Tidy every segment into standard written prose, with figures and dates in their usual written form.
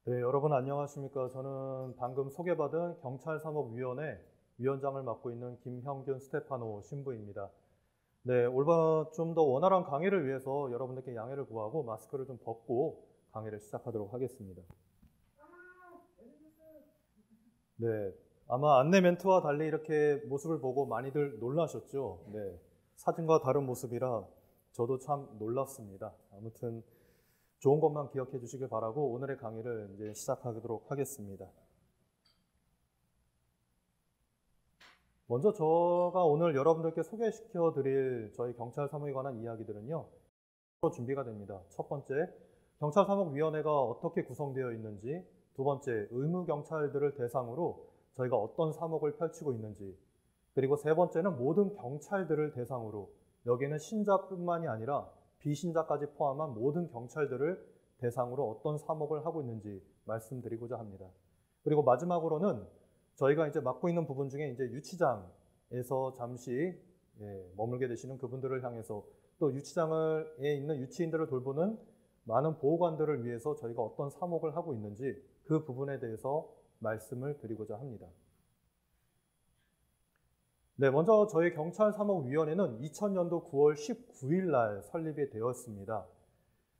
네, 여러분 안녕하십니까. 저는 방금 소개받은 경찰사목위원회 위원장을 맡고 있는 김형균 스테파노 신부입니다. 네, 올바 좀 더 원활한 강의를 위해서 여러분들께 양해를 구하고 마스크를 좀 벗고 강의를 시작하도록 하겠습니다. 네, 아마 안내 멘트와 달리 이렇게 모습을 보고 많이들 놀라셨죠? 네, 사진과 다른 모습이라 저도 참 놀랐습니다. 아무튼 좋은 것만 기억해 주시길 바라고 오늘의 강의를 이제 시작하도록 하겠습니다. 먼저 제가 오늘 여러분들께 소개시켜 드릴 저희 경찰사목에 관한 이야기들은요, 준비가 됩니다. 첫 번째, 경찰사목위원회가 어떻게 구성되어 있는지, 두 번째, 의무경찰들을 대상으로 저희가 어떤 사목을 펼치고 있는지, 그리고 세 번째는 모든 경찰들을 대상으로, 여기에는 신자뿐만이 아니라 비신자까지 포함한 모든 경찰들을 대상으로 어떤 사목을 하고 있는지 말씀드리고자 합니다. 그리고 마지막으로는 저희가 이제 맡고 있는 부분 중에 이제 유치장에서 잠시 머물게 되시는 그분들을 향해서 또 유치장에 있는 유치인들을 돌보는 많은 보호관들을 위해서 저희가 어떤 사목을 하고 있는지 그 부분에 대해서 말씀을 드리고자 합니다. 네, 먼저 저희 경찰사목위원회는 2000년도 9월 19일 날 설립이 되었습니다.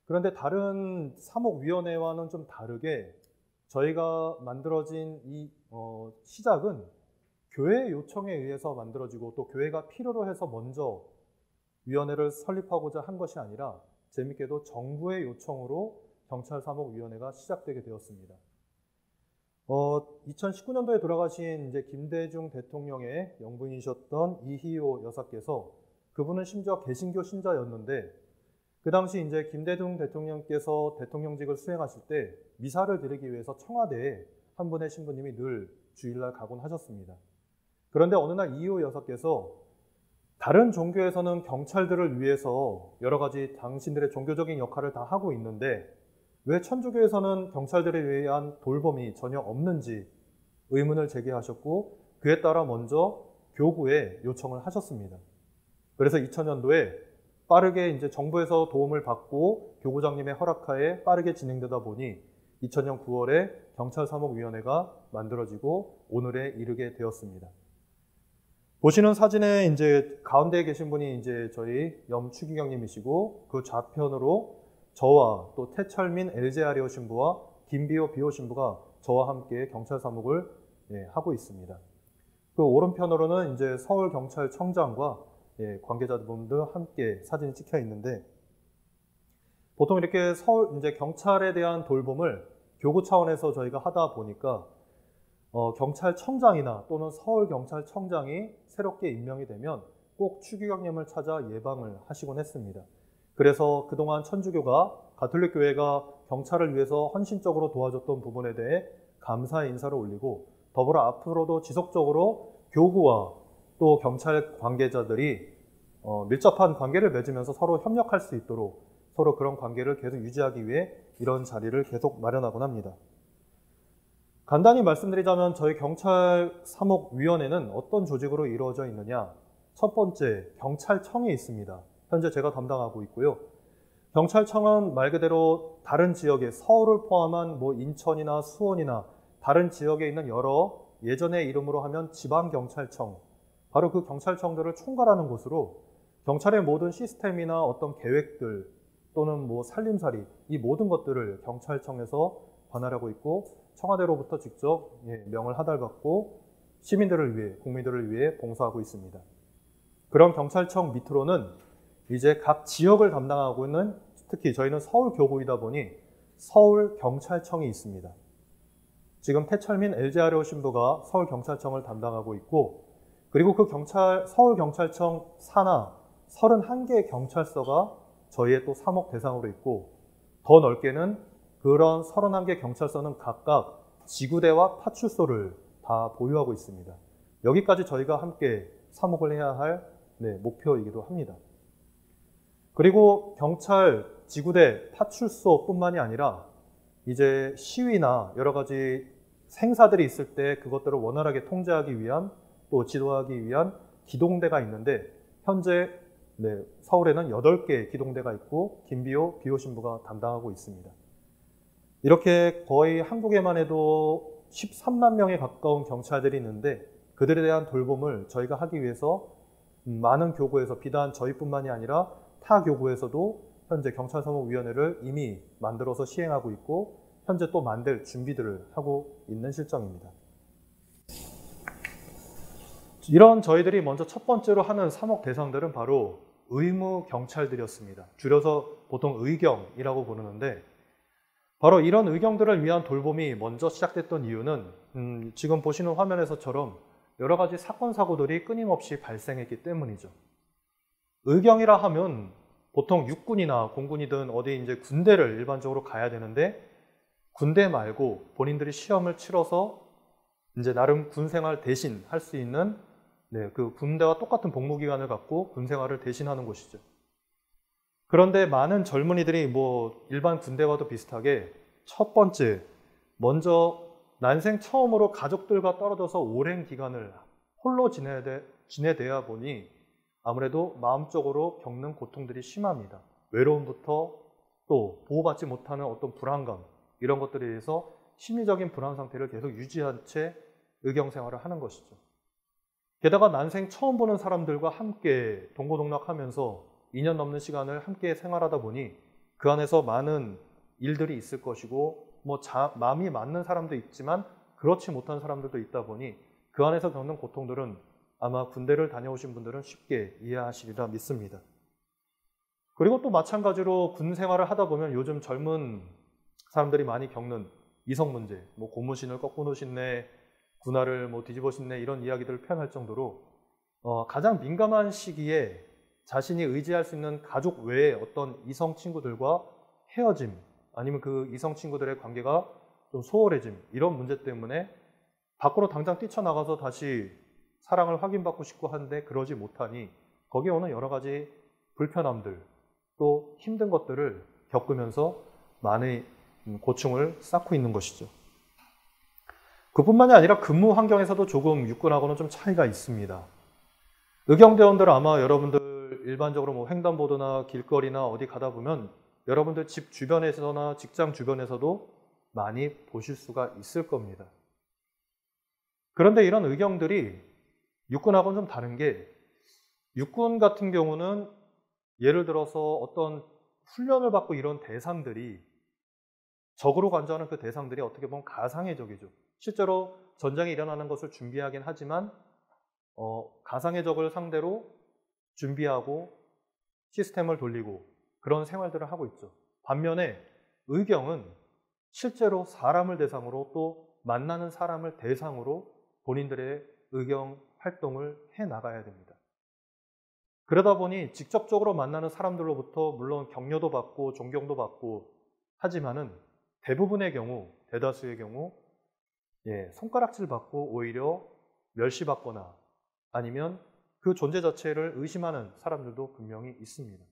그런데 다른 사목위원회와는 좀 다르게 저희가 만들어진 이 시작은 교회 요청에 의해서 만들어지고 또 교회가 필요로 해서 먼저 위원회를 설립하고자 한 것이 아니라 재밌게도 정부의 요청으로 경찰사목위원회가 시작되게 되었습니다. 2019년도에 돌아가신 이제 김대중 대통령의 영부인이셨던 이희호 여사께서 그분은 심지어 개신교 신자였는데 그 당시 이제 김대중 대통령께서 대통령직을 수행하실 때 미사를 드리기 위해서 청와대에 한 분의 신부님이 늘 주일날 가곤 하셨습니다. 그런데 어느 날 이희호 여사께서 다른 종교에서는 경찰들을 위해서 여러 가지 당신들의 종교적인 역할을 다 하고 있는데 왜 천주교에서는 경찰들에 의한 돌봄이 전혀 없는지 의문을 제기하셨고 그에 따라 먼저 교구에 요청을 하셨습니다. 그래서 2000년도에 빠르게 이제 정부에서 도움을 받고 교구장님의 허락하에 빠르게 진행되다 보니 2000년 9월에 경찰사목위원회가 만들어지고 오늘에 이르게 되었습니다. 보시는 사진에 이제 가운데에 계신 분이 이제 저희 염추기경님이시고 그 좌편으로 저와 또 태철민 엘제아리오 신부와 김비호 비호 신부가 저와 함께 경찰사목을 하고 있습니다. 그 오른편으로는 이제 서울경찰청장과 관계자분들 함께 사진이 찍혀 있는데 보통 이렇게 이제 경찰에 대한 돌봄을 교구 차원에서 저희가 하다 보니까 경찰청장이나 또는 서울경찰청장이 새롭게 임명이 되면 꼭 추기경님을 찾아 예방을 하시곤 했습니다. 그래서 그동안 천주교가 가톨릭 교회가 경찰을 위해서 헌신적으로 도와줬던 부분에 대해 감사의 인사를 올리고 더불어 앞으로도 지속적으로 교구와 또 경찰 관계자들이 밀접한 관계를 맺으면서 서로 협력할 수 있도록 서로 그런 관계를 계속 유지하기 위해 이런 자리를 계속 마련하곤 합니다. 간단히 말씀드리자면 저희 경찰사목위원회는 어떤 조직으로 이루어져 있느냐. 첫 번째, 경찰청이 있습니다. 현재 제가 담당하고 있고요. 경찰청은 말 그대로 다른 지역에 서울을 포함한 뭐 인천이나 수원이나 다른 지역에 있는 여러 예전의 이름으로 하면 지방경찰청, 바로 그 경찰청들을 총괄하는 곳으로 경찰의 모든 시스템이나 어떤 계획들 또는 뭐 살림살이 이 모든 것들을 경찰청에서 관할하고 있고 청와대로부터 직접 명을 하달받고 시민들을 위해 국민들을 위해 봉사하고 있습니다. 그런 경찰청 밑으로는 이제 각 지역을 담당하고 있는 특히 저희는 서울교구이다 보니 서울경찰청이 있습니다. 지금 태철민 엘제아리오 신부가 서울경찰청을 담당하고 있고 그리고 그 서울경찰청 산하 31개의 경찰서가 저희의 또 사목 대상으로 있고 더 넓게는 그런 31개 경찰서는 각각 지구대와 파출소를 다 보유하고 있습니다. 여기까지 저희가 함께 사목을 해야 할 목표이기도 합니다. 그리고 경찰, 지구대, 파출소뿐만이 아니라 이제 시위나 여러 가지 행사들이 있을 때 그것들을 원활하게 통제하기 위한 또 지도하기 위한 기동대가 있는데 현재 서울에는 8개 기동대가 있고 김비호 비호 신부가 담당하고 있습니다. 이렇게 거의 한국에만 해도 13만 명에 가까운 경찰들이 있는데 그들에 대한 돌봄을 저희가 하기 위해서 많은 교구에서 비단 저희뿐만이 아니라 타 교구에서도 현재 경찰사무위원회를 이미 만들어서 시행하고 있고 현재 또 만들 준비들을 하고 있는 실정입니다. 이런 저희들이 먼저 첫 번째로 하는 사목 대상들은 바로 의무 경찰들이었습니다. 줄여서 보통 의경이라고 부르는데 바로 이런 의경들을 위한 돌봄이 먼저 시작됐던 이유는 지금 보시는 화면에서처럼 여러 가지 사건, 사고들이 끊임없이 발생했기 때문이죠. 의경이라 하면 보통 육군이나 공군이든 어디 이제 군대를 일반적으로 가야 되는데 군대 말고 본인들이 시험을 치러서 이제 나름 군 생활 대신 할 수 있는 그 군대와 똑같은 복무기간을 갖고 군 생활을 대신하는 곳이죠. 그런데 많은 젊은이들이 뭐 일반 군대와도 비슷하게 첫 번째, 먼저 난생 처음으로 가족들과 떨어져서 오랜 기간을 홀로 지내대야 보니 아무래도 마음적으로 겪는 고통들이 심합니다. 외로움부터 또 보호받지 못하는 어떤 불안감, 이런 것들에 의해서 심리적인 불안 상태를 계속 유지한 채 의경 생활을 하는 것이죠. 게다가 난생 처음 보는 사람들과 함께 동고동락하면서 2년 넘는 시간을 함께 생활하다 보니 그 안에서 많은 일들이 있을 것이고 마음이 맞는 사람도 있지만 그렇지 못한 사람들도 있다 보니 그 안에서 겪는 고통들은 아마 군대를 다녀오신 분들은 쉽게 이해하시리라 믿습니다. 그리고 또 마찬가지로 군 생활을 하다 보면 요즘 젊은 사람들이 많이 겪는 이성 문제, 고무신을 꺾고 노신네, 군화를 뒤집어 신네 이런 이야기들을 표현할 정도로 가장 민감한 시기에 자신이 의지할 수 있는 가족 외의 어떤 이성 친구들과 헤어짐 아니면 그 이성 친구들의 관계가 좀 소홀해짐 이런 문제 때문에 밖으로 당장 뛰쳐나가서 다시 사랑을 확인받고 싶고 하는데 그러지 못하니 거기에 오는 여러 가지 불편함들 또 힘든 것들을 겪으면서 많은 고충을 쌓고 있는 것이죠. 그뿐만이 아니라 근무 환경에서도 조금 육군하고는 좀 차이가 있습니다. 의경대원들은 아마 여러분들 일반적으로 횡단보도나 길거리나 어디 가다 보면 여러분들 집 주변에서나 직장 주변에서도 많이 보실 수가 있을 겁니다. 그런데 이런 의경들이 육군하고는 좀 다른 게 육군 같은 경우는 예를 들어서 어떤 훈련을 받고 이런 대상들이 적으로 간주하는 그 대상들이 어떻게 보면 가상의 적이죠. 실제로 전쟁이 일어나는 것을 준비하긴 하지만 가상의 적을 상대로 준비하고 시스템을 돌리고 그런 생활들을 하고 있죠. 반면에 의경은 실제로 사람을 대상으로 또 만나는 사람을 대상으로 본인들의 의경 활동을 해나가야 됩니다. 그러다 보니 직접적으로 만나는 사람들로부터 물론 격려도 받고 존경도 받고 하지만은 대부분의 경우, 대다수의 경우 손가락질 받고 오히려 멸시받거나 아니면 그 존재 자체를 의심하는 사람들도 분명히 있습니다.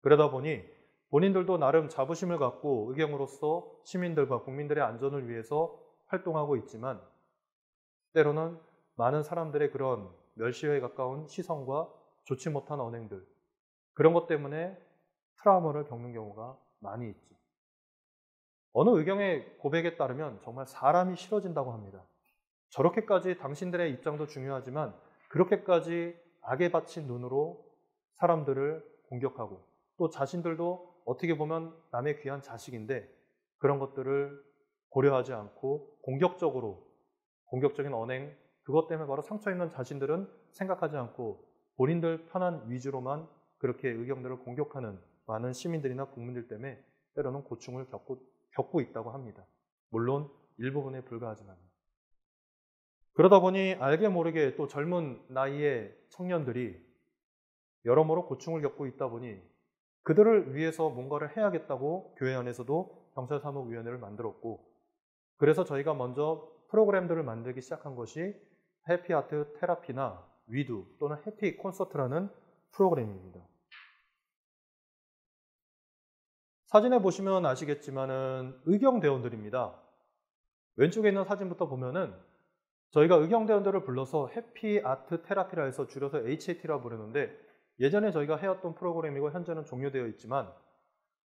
그러다 보니 본인들도 나름 자부심을 갖고 의경으로서 시민들과 국민들의 안전을 위해서 활동하고 있지만 때로는 많은 사람들의 그런 멸시에 가까운 시선과 좋지 못한 언행들 그런 것 때문에 트라우마를 겪는 경우가 많이 있죠. 어느 의경의 고백에 따르면 정말 사람이 싫어진다고 합니다. 저렇게까지 당신들의 입장도 중요하지만 그렇게까지 악에 받친 눈으로 사람들을 공격하고 또 자신들도 어떻게 보면 남의 귀한 자식인데 그런 것들을 고려하지 않고 공격적인 언행 그것 때문에 바로 상처 입는 자신들은 생각하지 않고 본인들 편한 위주로만 그렇게 의경들을 공격하는 많은 시민들이나 국민들 때문에 때로는 고충을 겪고 있다고 합니다. 물론 일부분에 불과하지만. 그러다 보니 알게 모르게 또 젊은 나이의 청년들이 여러모로 고충을 겪고 있다 보니 그들을 위해서 뭔가를 해야겠다고 교회 안에서도 경찰사무위원회를 만들었고 그래서 저희가 먼저 프로그램들을 만들기 시작한 것이 해피아트 테라피나 위두 또는 해피 콘서트라는 프로그램입니다. 사진에 보시면 아시겠지만은 의경대원들입니다. 왼쪽에 있는 사진부터 보면은 저희가 의경대원들을 불러서 해피아트 테라피라 해서 줄여서 HAT라고 부르는데 예전에 저희가 해왔던 프로그램이고 현재는 종료되어 있지만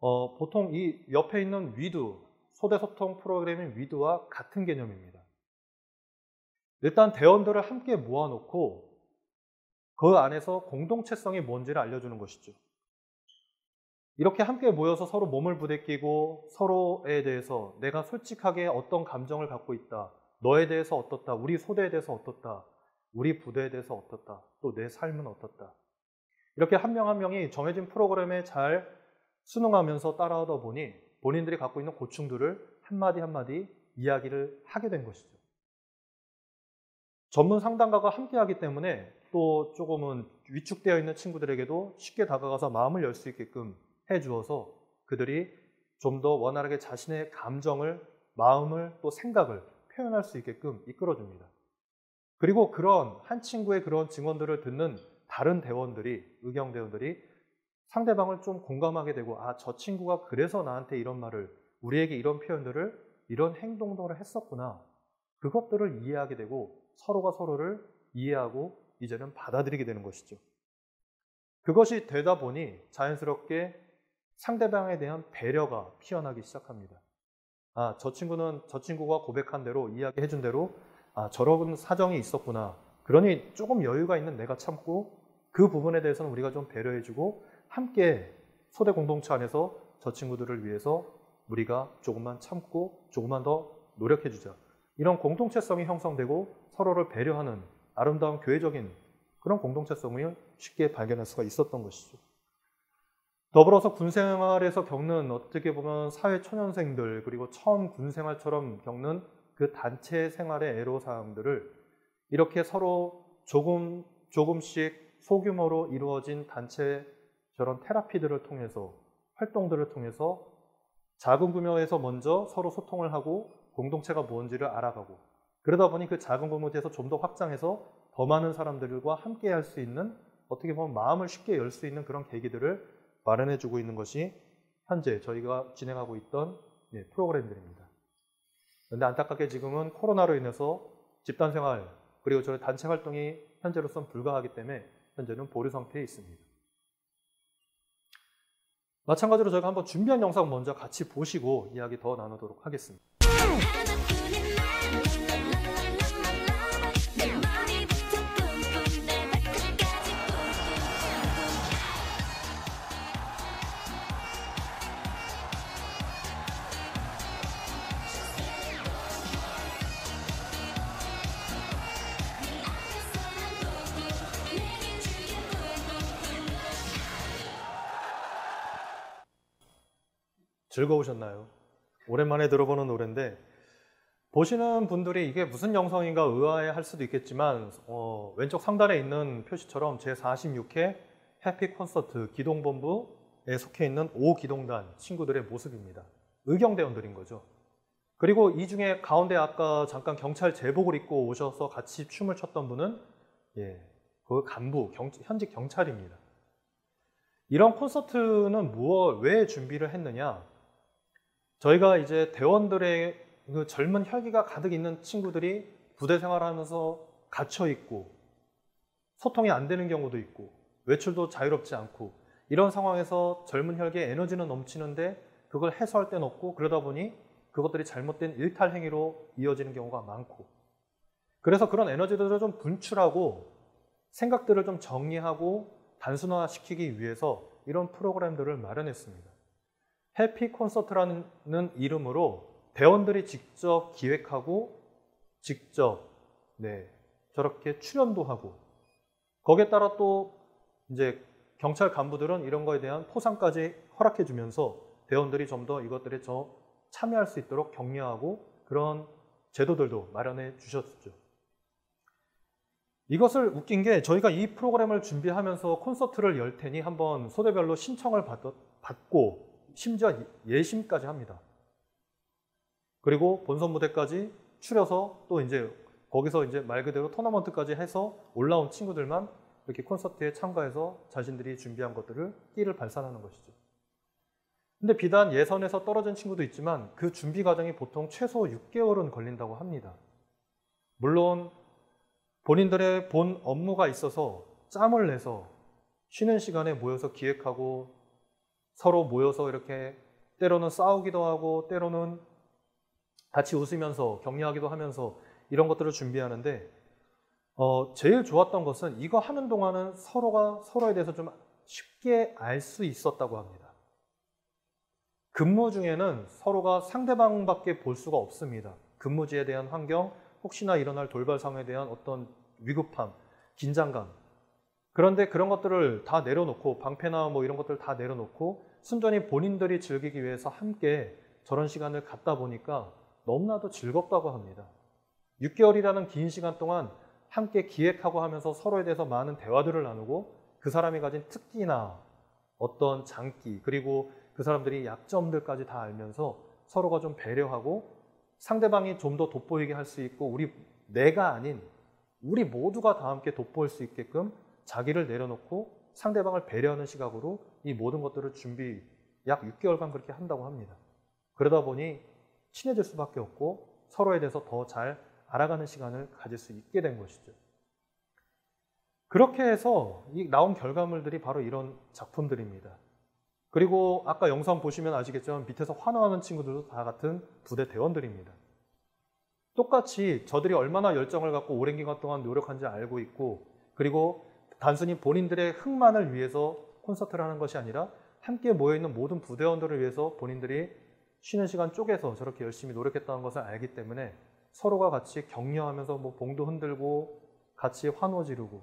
보통 이 옆에 있는 위두 소대소통 프로그래밍 위드와 같은 개념입니다. 일단 대원들을 함께 모아놓고 그 안에서 공동체성이 뭔지를 알려주는 것이죠. 이렇게 함께 모여서 서로 몸을 부대끼고 서로에 대해서 내가 솔직하게 어떤 감정을 갖고 있다. 너에 대해서 어떻다. 우리 소대에 대해서 어떻다. 우리 부대에 대해서 어떻다. 또 내 삶은 어떻다. 이렇게 한 명 한 명이 정해진 프로그램에 잘 순응하면서 따라하다 보니 본인들이 갖고 있는 고충들을 한마디 한마디 이야기를 하게 된 것이죠. 전문 상담가가 함께 하기 때문에 또 조금은 위축되어 있는 친구들에게도 쉽게 다가가서 마음을 열 수 있게끔 해주어서 그들이 좀 더 원활하게 자신의 감정을, 마음을 또 생각을 표현할 수 있게끔 이끌어줍니다. 그리고 그런 한 친구의 그런 증언들을 듣는 다른 대원들이, 의경대원들이 상대방을 좀 공감하게 되고 아, 저 친구가 그래서 나한테 이런 말을, 우리에게 이런 표현들을, 이런 행동들을 했었구나. 그것들을 이해하게 되고 서로가 서로를 이해하고 이제는 받아들이게 되는 것이죠. 그것이 되다 보니 자연스럽게 상대방에 대한 배려가 피어나기 시작합니다. 아, 저 친구가 고백한 대로, 이야기해 준 대로 아, 저런 사정이 있었구나. 그러니 조금 여유가 있는 내가 참고 그 부분에 대해서는 우리가 좀 배려해주고 함께 소대 공동체 안에서 저 친구들을 위해서 우리가 조금만 참고 조금만 더 노력해주자. 이런 공동체성이 형성되고 서로를 배려하는 아름다운 교회적인 그런 공동체성을 쉽게 발견할 수가 있었던 것이죠. 더불어서 군생활에서 겪는 어떻게 보면 사회 초년생들 그리고 처음 군생활처럼 겪는 그 단체 생활의 애로사항들을 이렇게 서로 조금씩 소규모로 이루어진 단체 저런 테라피들을 통해서 활동들을 통해서 작은 규모에서 먼저 서로 소통을 하고 공동체가 뭔지를 알아가고 그러다 보니 그 작은 공동체에서 좀 더 확장해서 더 많은 사람들과 함께 할 수 있는 어떻게 보면 마음을 쉽게 열 수 있는 그런 계기들을 마련해주고 있는 것이 현재 저희가 진행하고 있던 프로그램들입니다. 그런데 안타깝게 지금은 코로나로 인해서 집단생활 그리고 저희 단체 활동이 현재로서는 불가하기 때문에 현재는 보류 상태에 있습니다. 마찬가지로 저희가 한번 준비한 영상 먼저 같이 보시고 이야기 더 나누도록 하겠습니다. 즐거우셨나요? 오랜만에 들어보는 노래인데 보시는 분들이 이게 무슨 영상인가 의아해할 수도 있겠지만 왼쪽 상단에 있는 표시처럼 제46회 해피 콘서트 기동본부에 속해 있는 5기동단 친구들의 모습입니다. 의경대원들인 거죠. 그리고 이 중에 가운데 아까 잠깐 경찰 제복을 입고 오셔서 같이 춤을 췄던 분은 그 간부, 현직 경찰입니다. 이런 콘서트는 왜 준비를 했느냐? 저희가 이제 대원들의 그 젊은 혈기가 가득 있는 친구들이 부대 생활하면서 갇혀있고 소통이 안 되는 경우도 있고 외출도 자유롭지 않고 이런 상황에서 젊은 혈기에 에너지는 넘치는데 그걸 해소할 데는 없고 그러다 보니 그것들이 잘못된 일탈 행위로 이어지는 경우가 많고 그래서 그런 에너지들을 좀 분출하고 생각들을 좀 정리하고 단순화시키기 위해서 이런 프로그램들을 마련했습니다. 해피 콘서트라는 이름으로 대원들이 직접 기획하고 직접 저렇게 출연도 하고 거기에 따라 또 이제 경찰 간부들은 이런 거에 대한 포상까지 허락해 주면서 대원들이 좀 더 이것들에 참여할 수 있도록 격려하고 그런 제도들도 마련해 주셨죠. 이것을 웃긴 게 저희가 이 프로그램을 준비하면서 콘서트를 열 테니 한번 소대별로 신청을 받고 심지어 예심까지 합니다. 그리고 본선 무대까지 추려서 또 이제 거기서 이제 말 그대로 토너먼트까지 해서 올라온 친구들만 이렇게 콘서트에 참가해서 자신들이 준비한 것들을 끼를 발산하는 것이죠. 근데 비단 예선에서 떨어진 친구도 있지만 그 준비 과정이 보통 최소 6개월은 걸린다고 합니다. 물론 본인들의 본 업무가 있어서 짬을 내서 쉬는 시간에 모여서 기획하고 서로 모여서 이렇게 때로는 싸우기도 하고 때로는 같이 웃으면서 격려하기도 하면서 이런 것들을 준비하는데 제일 좋았던 것은 이거 하는 동안은 서로가 서로에 대해서 좀 쉽게 알 수 있었다고 합니다. 근무 중에는 서로가 상대방밖에 볼 수가 없습니다. 근무지에 대한 환경, 혹시나 일어날 돌발 상황에 대한 어떤 위급함, 긴장감. 그런데 그런 것들을 다 내려놓고 방패나 뭐 이런 것들을 다 내려놓고 순전히 본인들이 즐기기 위해서 함께 저런 시간을 갖다 보니까 너무나도 즐겁다고 합니다. 6개월이라는 긴 시간 동안 함께 기획하고 하면서 서로에 대해서 많은 대화들을 나누고 그 사람이 가진 특기나 어떤 장기 그리고 그 사람들이 약점들까지 다 알면서 서로가 좀 배려하고 상대방이 좀 더 돋보이게 할 수 있고 내가 아닌 우리 모두가 다 함께 돋보일 수 있게끔 자기를 내려놓고 상대방을 배려하는 시각으로 이 모든 것들을 준비 약 6개월간 그렇게 한다고 합니다. 그러다 보니 친해질 수밖에 없고 서로에 대해서 더 잘 알아가는 시간을 가질 수 있게 된 것이죠. 그렇게 해서 나온 결과물들이 바로 이런 작품들입니다. 그리고 아까 영상 보시면 아시겠지만 밑에서 환호하는 친구들도 다 같은 부대 대원들입니다. 똑같이 저들이 얼마나 열정을 갖고 오랜 기간 동안 노력한지 알고 있고 그리고 단순히 본인들의 흥만을 위해서 콘서트를 하는 것이 아니라 함께 모여있는 모든 부대원들을 위해서 본인들이 쉬는 시간 쪼개서 저렇게 열심히 노력했다는 것을 알기 때문에 서로가 같이 격려하면서 뭐 봉도 흔들고 같이 환호 지르고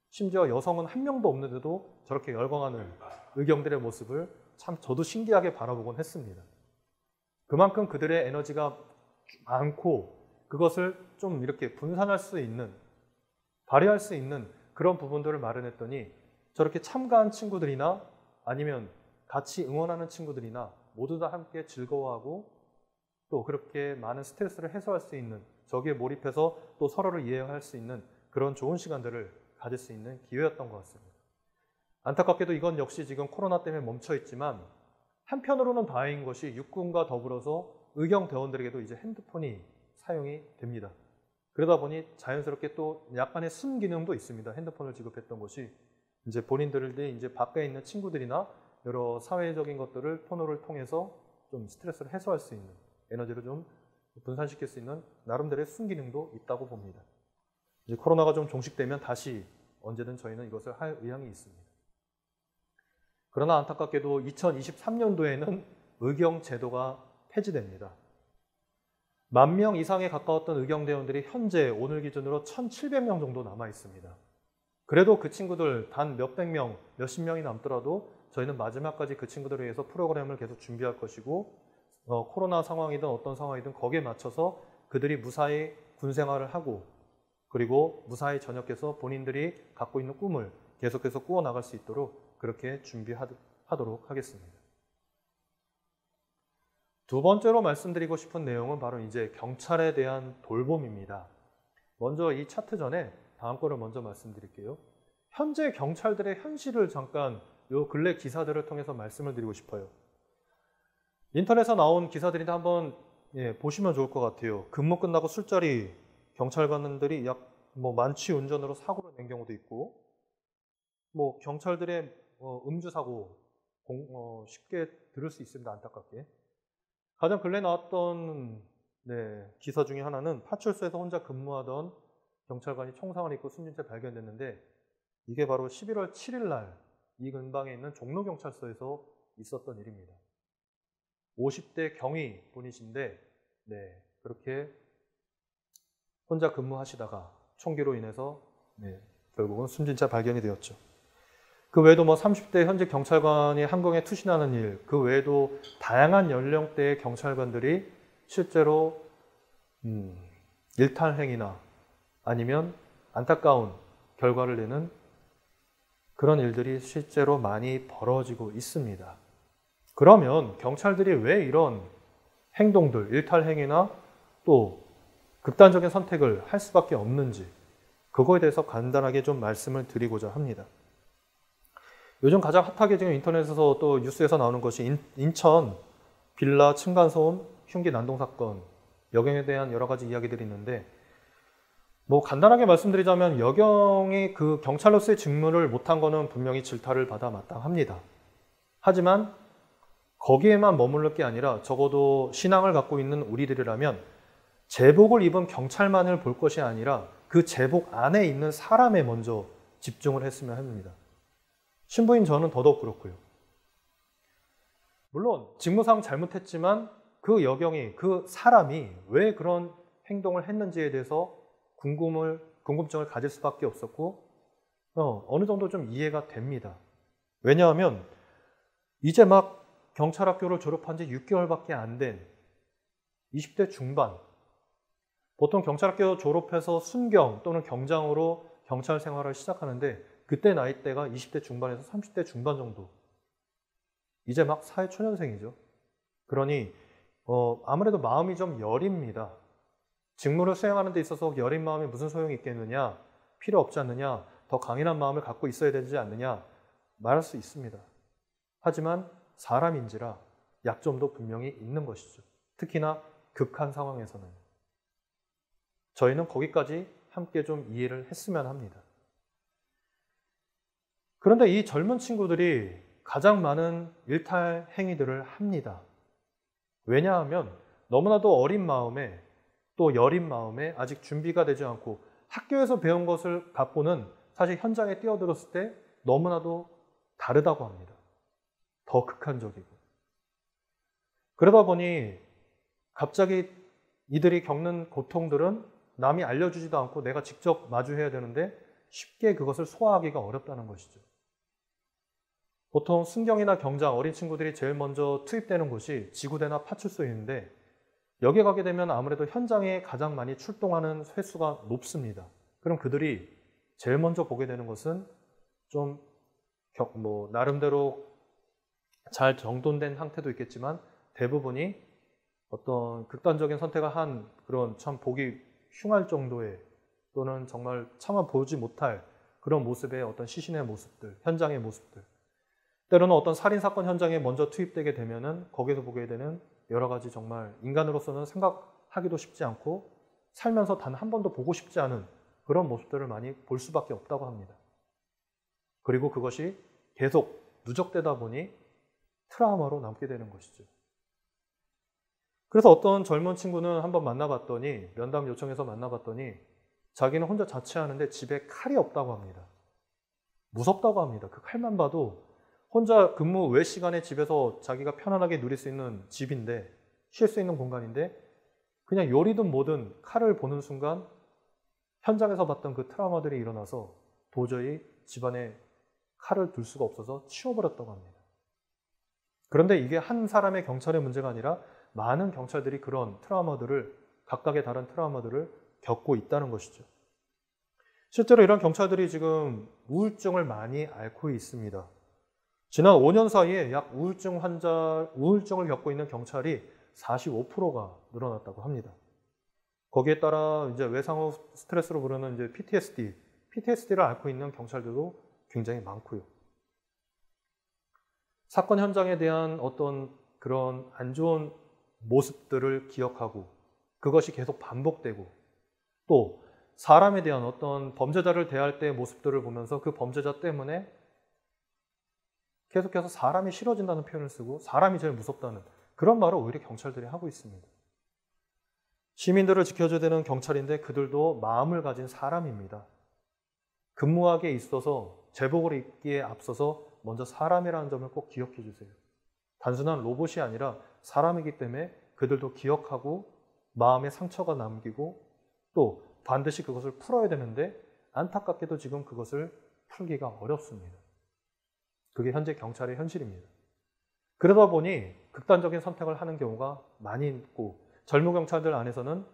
심지어 여성은 한 명도 없는데도 저렇게 열광하는 의경들의 모습을 참 저도 신기하게 바라보곤 했습니다. 그만큼 그들의 에너지가 많고 그것을 좀 이렇게 분산할 수 있는, 발휘할 수 있는 그런 부분들을 마련했더니 저렇게 참가한 친구들이나 아니면 같이 응원하는 친구들이나 모두 다 함께 즐거워하고 또 그렇게 많은 스트레스를 해소할 수 있는 저기에 몰입해서 또 서로를 이해할 수 있는 그런 좋은 시간들을 가질 수 있는 기회였던 것 같습니다. 안타깝게도 이건 역시 지금 코로나 때문에 멈춰 있지만 한편으로는 다행인 것이 육군과 더불어서 의경대원들에게도 이제 핸드폰이 사용이 됩니다. 그러다 보니 자연스럽게 또 약간의 순기능도 있습니다. 핸드폰을 지급했던 것이 이제 본인들이 이제 밖에 있는 친구들이나 여러 사회적인 것들을 폰을 통해서 좀 스트레스를 해소할 수 있는 에너지를 좀 분산시킬 수 있는 나름대로의 순기능도 있다고 봅니다. 이제 코로나가 좀 종식되면 다시 언제든 저희는 이것을 할 의향이 있습니다. 그러나 안타깝게도 2023년도에는 의경 제도가 폐지됩니다. 10,000명 이상에 가까웠던 의경대원들이 현재 오늘 기준으로 1,700명 정도 남아 있습니다. 그래도 그 친구들 단 몇백 명, 몇십 명이 남더라도 저희는 마지막까지 그 친구들을 위해서 프로그램을 계속 준비할 것이고 코로나 상황이든 어떤 상황이든 거기에 맞춰서 그들이 무사히 군 생활을 하고 그리고 무사히 전역해서 본인들이 갖고 있는 꿈을 계속해서 꾸어나갈 수 있도록 그렇게 준비하도록 하겠습니다. 두 번째로 말씀드리고 싶은 내용은 바로 이제 경찰에 대한 돌봄입니다. 먼저 이 차트 전에 다음 거를 먼저 말씀드릴게요. 현재 경찰들의 현실을 잠깐 요 근래 기사들을 통해서 말씀을 드리고 싶어요. 인터넷에 나온 기사들인데 한번 보시면 좋을 것 같아요. 근무 끝나고 술자리 경찰관들이 만취 운전으로 사고를 낸 경우도 있고 경찰들의 음주 사고 쉽게 들을 수 있습니다. 안타깝게. 가장 근래 나왔던 기사 중에 하나는 파출소에서 혼자 근무하던 경찰관이 총상을 입고 숨진 채 발견됐는데 이게 바로 11월 7일 날 이 근방에 있는 종로경찰서에서 있었던 일입니다. 50대 경위 분이신데 그렇게 혼자 근무하시다가 총기로 인해서 결국은 숨진 채 발견이 되었죠. 그 외에도 30대 현직 경찰관이 한강에 투신하는 일, 그 외에도 다양한 연령대의 경찰관들이 실제로 일탈행위나 아니면 안타까운 결과를 내는 그런 일들이 실제로 많이 벌어지고 있습니다. 그러면 경찰들이 왜 이런 행동들, 일탈행위나 또 극단적인 선택을 할 수밖에 없는지 그거에 대해서 간단하게 좀 말씀을 드리고자 합니다. 요즘 가장 핫하게 지금 인터넷에서 또 뉴스에서 나오는 것이 인천 빌라 층간소음 흉기 난동 사건, 여경에 대한 여러 가지 이야기들이 있는데 간단하게 말씀드리자면 여경이 그 경찰로서의 직무를 못한 거는 분명히 질타를 받아 마땅합니다. 하지만 거기에만 머무를 게 아니라 적어도 신앙을 갖고 있는 우리들이라면 제복을 입은 경찰만을 볼 것이 아니라 그 제복 안에 있는 사람에 먼저 집중을 했으면 합니다. 신부인 저는 더더욱 그렇고요. 물론 직무상 잘못했지만 그 여경이, 그 사람이 왜 그런 행동을 했는지에 대해서 궁금증을 가질 수밖에 없었고 어느 정도 좀 이해가 됩니다. 왜냐하면 이제 막 경찰학교를 졸업한 지 6개월밖에 안 된 20대 중반, 보통 경찰학교 졸업해서 순경 또는 경장으로 경찰 생활을 시작하는데 그때 나이대가 20대 중반에서 30대 중반 정도, 이제 막 사회초년생이죠. 그러니 아무래도 마음이 좀 여립니다. 직무를 수행하는 데 있어서 여린 마음이 무슨 소용이 있겠느냐, 필요 없지 않느냐, 더 강인한 마음을 갖고 있어야 되지 않느냐 말할 수 있습니다. 하지만 사람인지라 약점도 분명히 있는 것이죠. 특히나 극한 상황에서는. 저희는 거기까지 함께 좀 이해를 했으면 합니다. 그런데 이 젊은 친구들이 가장 많은 일탈 행위들을 합니다. 왜냐하면 너무나도 어린 마음에 또 여린 마음에 아직 준비가 되지 않고 학교에서 배운 것을 갖고는 사실 현장에 뛰어들었을 때 너무나도 다르다고 합니다. 더 극한적이고. 그러다 보니 갑자기 이들이 겪는 고통들은 남이 알려주지도 않고 내가 직접 마주해야 되는데 쉽게 그것을 소화하기가 어렵다는 것이죠. 보통 순경이나 경장, 어린 친구들이 제일 먼저 투입되는 곳이 지구대나 파출소인데 여기 가게 되면 아무래도 현장에 가장 많이 출동하는 횟수가 높습니다. 그럼 그들이 제일 먼저 보게 되는 것은 좀 나름대로 잘 정돈된 상태도 있겠지만 대부분이 어떤 극단적인 선택을 한 그런 참 보기 흉할 정도의 또는 정말 차마 보지 못할 그런 모습의 어떤 시신의 모습들, 현장의 모습들, 때로는 어떤 살인사건 현장에 먼저 투입되게 되면은 거기서 보게 되는 여러 가지 정말 인간으로서는 생각하기도 쉽지 않고 살면서 단 한 번도 보고 싶지 않은 그런 모습들을 많이 볼 수밖에 없다고 합니다. 그리고 그것이 계속 누적되다 보니 트라우마로 남게 되는 것이죠. 그래서 어떤 젊은 친구는 한번 만나봤더니, 면담 요청해서 만나봤더니 자기는 혼자 자취하는데 집에 칼이 없다고 합니다. 무섭다고 합니다. 그 칼만 봐도 혼자 근무 외 시간에 집에서 자기가 편안하게 누릴 수 있는 집인데, 쉴 수 있는 공간인데 그냥 요리든 뭐든 칼을 보는 순간 현장에서 봤던 그 트라우마들이 일어나서 도저히 집안에 칼을 둘 수가 없어서 치워버렸다고 합니다. 그런데 이게 한 사람의 경찰의 문제가 아니라 많은 경찰들이 그런 트라우마들을, 각각의 다른 트라우마들을 겪고 있다는 것이죠. 실제로 이런 경찰들이 지금 우울증을 많이 앓고 있습니다. 지난 5년 사이에 약 우울증을 겪고 있는 경찰이 45%가 늘어났다고 합니다. 거기에 따라 이제 외상후 스트레스로 부르는 이제 PTSD를 앓고 있는 경찰들도 굉장히 많고요. 사건 현장에 대한 어떤 그런 안 좋은 모습들을 기억하고 그것이 계속 반복되고 또 사람에 대한 어떤 범죄자를 대할 때의 모습들을 보면서 그 범죄자 때문에 계속해서 사람이 싫어진다는 표현을 쓰고 사람이 제일 무섭다는 그런 말을 오히려 경찰들이 하고 있습니다. 시민들을 지켜줘야 되는 경찰인데 그들도 마음을 가진 사람입니다. 근무하기에 있어서 제복을 입기에 앞서서 먼저 사람이라는 점을 꼭 기억해 주세요. 단순한 로봇이 아니라 사람이기 때문에 그들도 기억하고 마음에 상처가 남기고 또 반드시 그것을 풀어야 되는데 안타깝게도 지금 그것을 풀기가 어렵습니다. 그게 현재 경찰의 현실입니다. 그러다 보니 극단적인 선택을 하는 경우가 많이 있고 젊은 경찰들 안에서는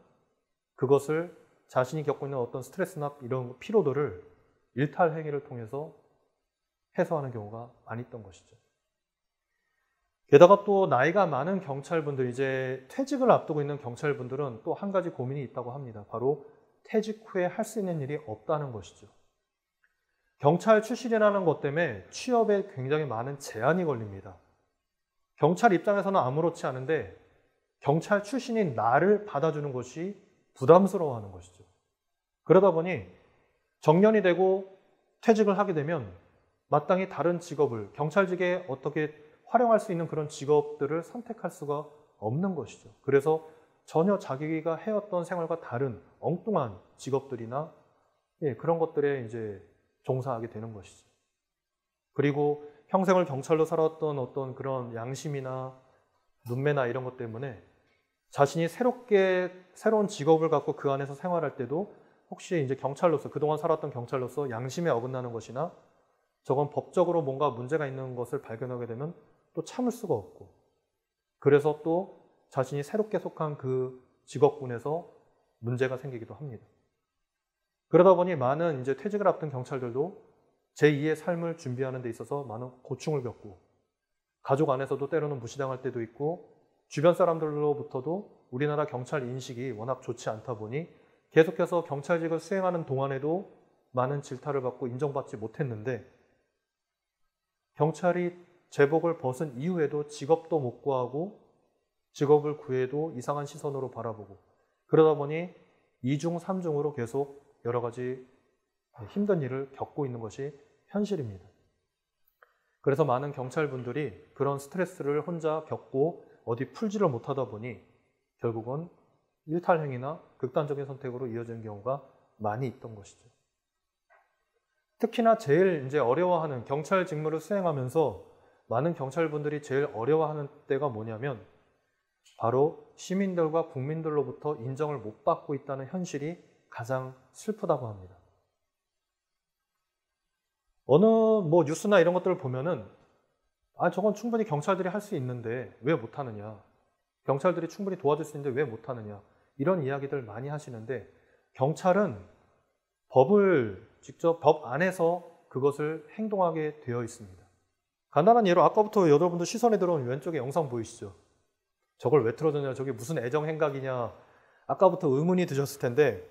그것을 자신이 겪고 있는 어떤 스트레스나 이런 피로도를 일탈 행위를 통해서 해소하는 경우가 많이 있던 것이죠. 게다가 또 나이가 많은 경찰분들, 이제 퇴직을 앞두고 있는 경찰분들은 또 한 가지 고민이 있다고 합니다. 바로 퇴직 후에 할 수 있는 일이 없다는 것이죠. 경찰 출신이라는 것 때문에 취업에 굉장히 많은 제한이 걸립니다. 경찰 입장에서는 아무렇지 않은데 경찰 출신인 나를 받아주는 것이 부담스러워하는 것이죠. 그러다 보니 정년이 되고 퇴직을 하게 되면 마땅히 다른 직업을, 경찰직에 어떻게 활용할 수 있는 그런 직업들을 선택할 수가 없는 것이죠. 그래서 전혀 자기가 해왔던 생활과 다른 엉뚱한 직업들이나 그런 것들에 이제 종사하게 되는 것이죠. 그리고 평생을 경찰로 살았던 어떤 그런 양심이나 눈매나 이런 것 때문에 자신이 새로운 직업을 갖고 그 안에서 생활할 때도 혹시 이제 경찰로서, 그동안 살았던 경찰로서 양심에 어긋나는 것이나 저건 법적으로 뭔가 문제가 있는 것을 발견하게 되면 또 참을 수가 없고, 그래서 또 자신이 새롭게 속한 그 직업군에서 문제가 생기기도 합니다. 그러다 보니 많은 이제 퇴직을 앞둔 경찰들도 제2의 삶을 준비하는 데 있어서 많은 고충을 겪고, 가족 안에서도 때로는 무시당할 때도 있고, 주변 사람들로부터도 우리나라 경찰 인식이 워낙 좋지 않다 보니 계속해서 경찰직을 수행하는 동안에도 많은 질타를 받고 인정받지 못했는데, 경찰이 제복을 벗은 이후에도 직업도 못 구하고 직업을 구해도 이상한 시선으로 바라보고, 그러다 보니 2중, 3중으로 계속 여러 가지 힘든 일을 겪고 있는 것이 현실입니다. 그래서 많은 경찰분들이 그런 스트레스를 혼자 겪고 어디 풀지를 못하다 보니 결국은 일탈행위나 극단적인 선택으로 이어지는 경우가 많이 있던 것이죠. 특히나 제일 이제 어려워하는, 경찰 직무를 수행하면서 많은 경찰분들이 제일 어려워하는 때가 뭐냐면 바로 시민들과 국민들로부터 인정을 못 받고 있다는 현실이 가장 슬프다고 합니다. 어느 뉴스나 이런 것들을 보면은 저건 충분히 경찰들이 할 수 있는데 왜 못하느냐, 경찰들이 충분히 도와줄 수 있는데 왜 못하느냐, 이런 이야기들 많이 하시는데, 경찰은 법을 직접 법 안에서 그것을 행동하게 되어 있습니다. 간단한 예로 아까부터 여러분들 시선에 들어온 왼쪽에 영상 보이시죠? 저걸 왜 틀어줬냐, 저게 무슨 애정 행각이냐, 아까부터 의문이 드셨을 텐데,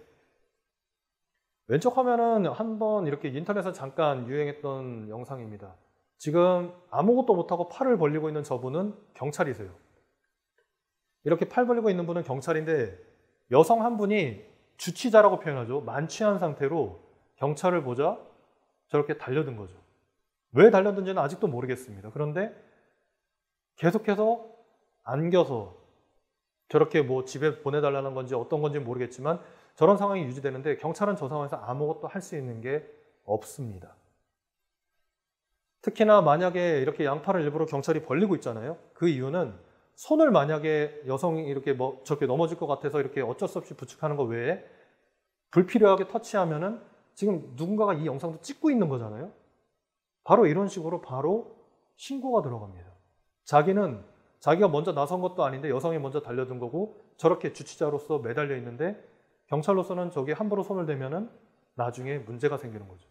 왼쪽 화면은 한번 이렇게 인터넷에서 잠깐 유행했던 영상입니다. 지금 아무것도 못하고 팔을 벌리고 있는 저분은 경찰이세요. 이렇게 팔 벌리고 있는 분은 경찰인데 여성 한 분이 주치자라고 표현하죠. 만취한 상태로 경찰을 보자 저렇게 달려든 거죠. 왜 달려든지는 아직도 모르겠습니다. 그런데 계속해서 안겨서 저렇게 집에 보내달라는 건지 어떤 건지 모르겠지만 저런 상황이 유지되는데, 경찰은 저 상황에서 아무것도 할 수 있는 게 없습니다. 특히나 만약에 이렇게 양팔을 일부러 경찰이 벌리고 있잖아요. 그 이유는 손을 만약에 여성이 이렇게 저렇게 넘어질 것 같아서 이렇게 어쩔 수 없이 부축하는 것 외에 불필요하게 터치하면은 지금 누군가가 이 영상도 찍고 있는 거잖아요. 바로 이런 식으로 바로 신고가 들어갑니다. 자기가 먼저 나선 것도 아닌데 여성이 먼저 달려든 거고 저렇게 주치자로서 매달려 있는데 경찰로서는 저기 함부로 손을 대면은 나중에 문제가 생기는 거죠.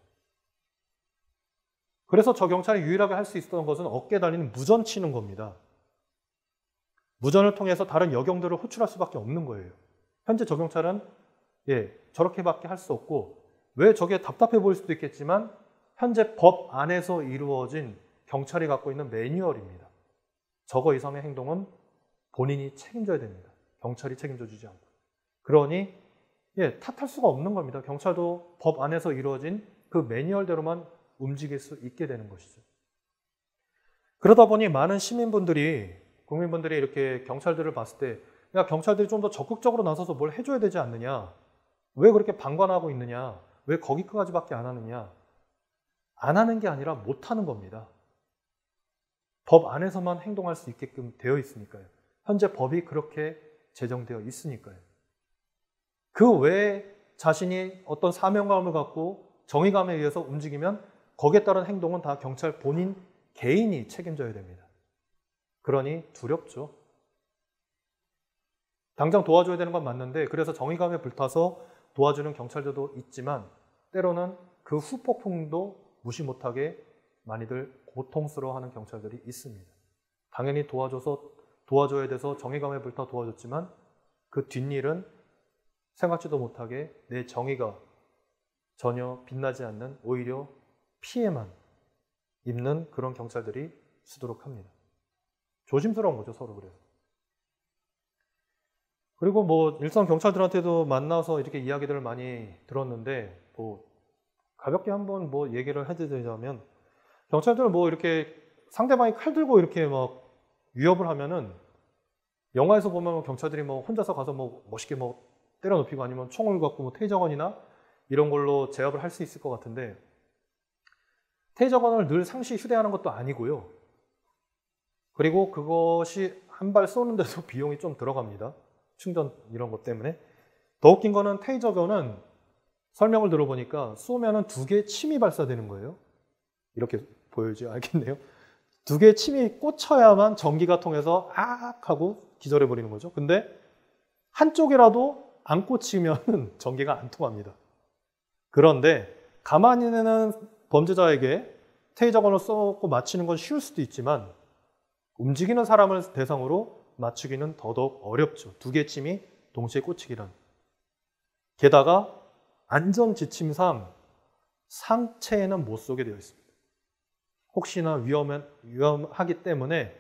그래서 저 경찰이 유일하게 할 수 있었던 것은 어깨에 달리는 무전 치는 겁니다. 무전을 통해서 다른 여경들을 호출할 수밖에 없는 거예요. 현재 저 경찰은 저렇게밖에 할 수 없고, 왜 저게 답답해 보일 수도 있겠지만 현재 법 안에서 이루어진 경찰이 갖고 있는 매뉴얼입니다. 저거 이상의 행동은 본인이 책임져야 됩니다. 경찰이 책임져 주지 않고. 그러니 탓할 수가 없는 겁니다. 경찰도 법 안에서 이루어진 그 매뉴얼대로만 움직일 수 있게 되는 것이죠. 그러다 보니 많은 시민분들이, 국민분들이 이렇게 경찰들을 봤을 때, 야, 경찰들이 좀 더 적극적으로 나서서 뭘 해줘야 되지 않느냐, 왜 그렇게 방관하고 있느냐, 왜 거기까지밖에 안 하느냐, 안 하는 게 아니라 못 하는 겁니다. 법 안에서만 행동할 수 있게끔 되어 있으니까요. 현재 법이 그렇게 제정되어 있으니까요. 그 외에 자신이 어떤 사명감을 갖고 정의감에 의해서 움직이면 거기에 따른 행동은 다 경찰 본인 개인이 책임져야 됩니다. 그러니 두렵죠. 당장 도와줘야 되는 건 맞는데, 그래서 정의감에 불타서 도와주는 경찰들도 있지만 때로는 그 후폭풍도 무시 못하게 많이들 고통스러워하는 경찰들이 있습니다. 당연히 도와줘야 돼서 정의감에 불타 도와줬지만 그 뒷일은 생각지도 못하게 내 정의가 전혀 빛나지 않는, 오히려 피해만 입는 그런 경찰들이 수두룩합니다. 조심스러운 거죠, 서로. 그래서. 그리고 일선 경찰들한테도 만나서 이렇게 이야기들을 많이 들었는데, 가볍게 한번 얘기를 해드리자면, 경찰들은 이렇게 상대방이 칼 들고 이렇게 위협을 하면은 영화에서 보면 경찰들이 뭐 혼자서 가서 뭐 멋있게 뭐 때려 눕히고 아니면 총을 갖고 뭐 테이저건이나 이런 걸로 제압을 할 수 있을 것 같은데, 테이저건을 늘 상시 휴대하는 것도 아니고요. 그리고 그것이 한 발 쏘는데도 비용이 좀 들어갑니다. 충전 이런 것 때문에. 더 웃긴 거는 테이저건은 설명을 들어보니까 쏘면은 2개의 침이 발사되는 거예요. 이렇게 보여야지 알겠네요. 2개의 침이 꽂혀야만 전기가 통해서 악 하고 기절해버리는 거죠. 근데 한쪽이라도 안 꽂히면 전기가 안 통합니다. 그런데 가만히 있는 범죄자에게 테이저건을 쏘고 맞히는 건 쉬울 수도 있지만 움직이는 사람을 대상으로 맞추기는 더더욱 어렵죠. 2개의 침이 동시에 꽂히기란. 게다가 안전 지침상 상체에는 못 쏘게 되어 있습니다. 혹시나 위험하기 때문에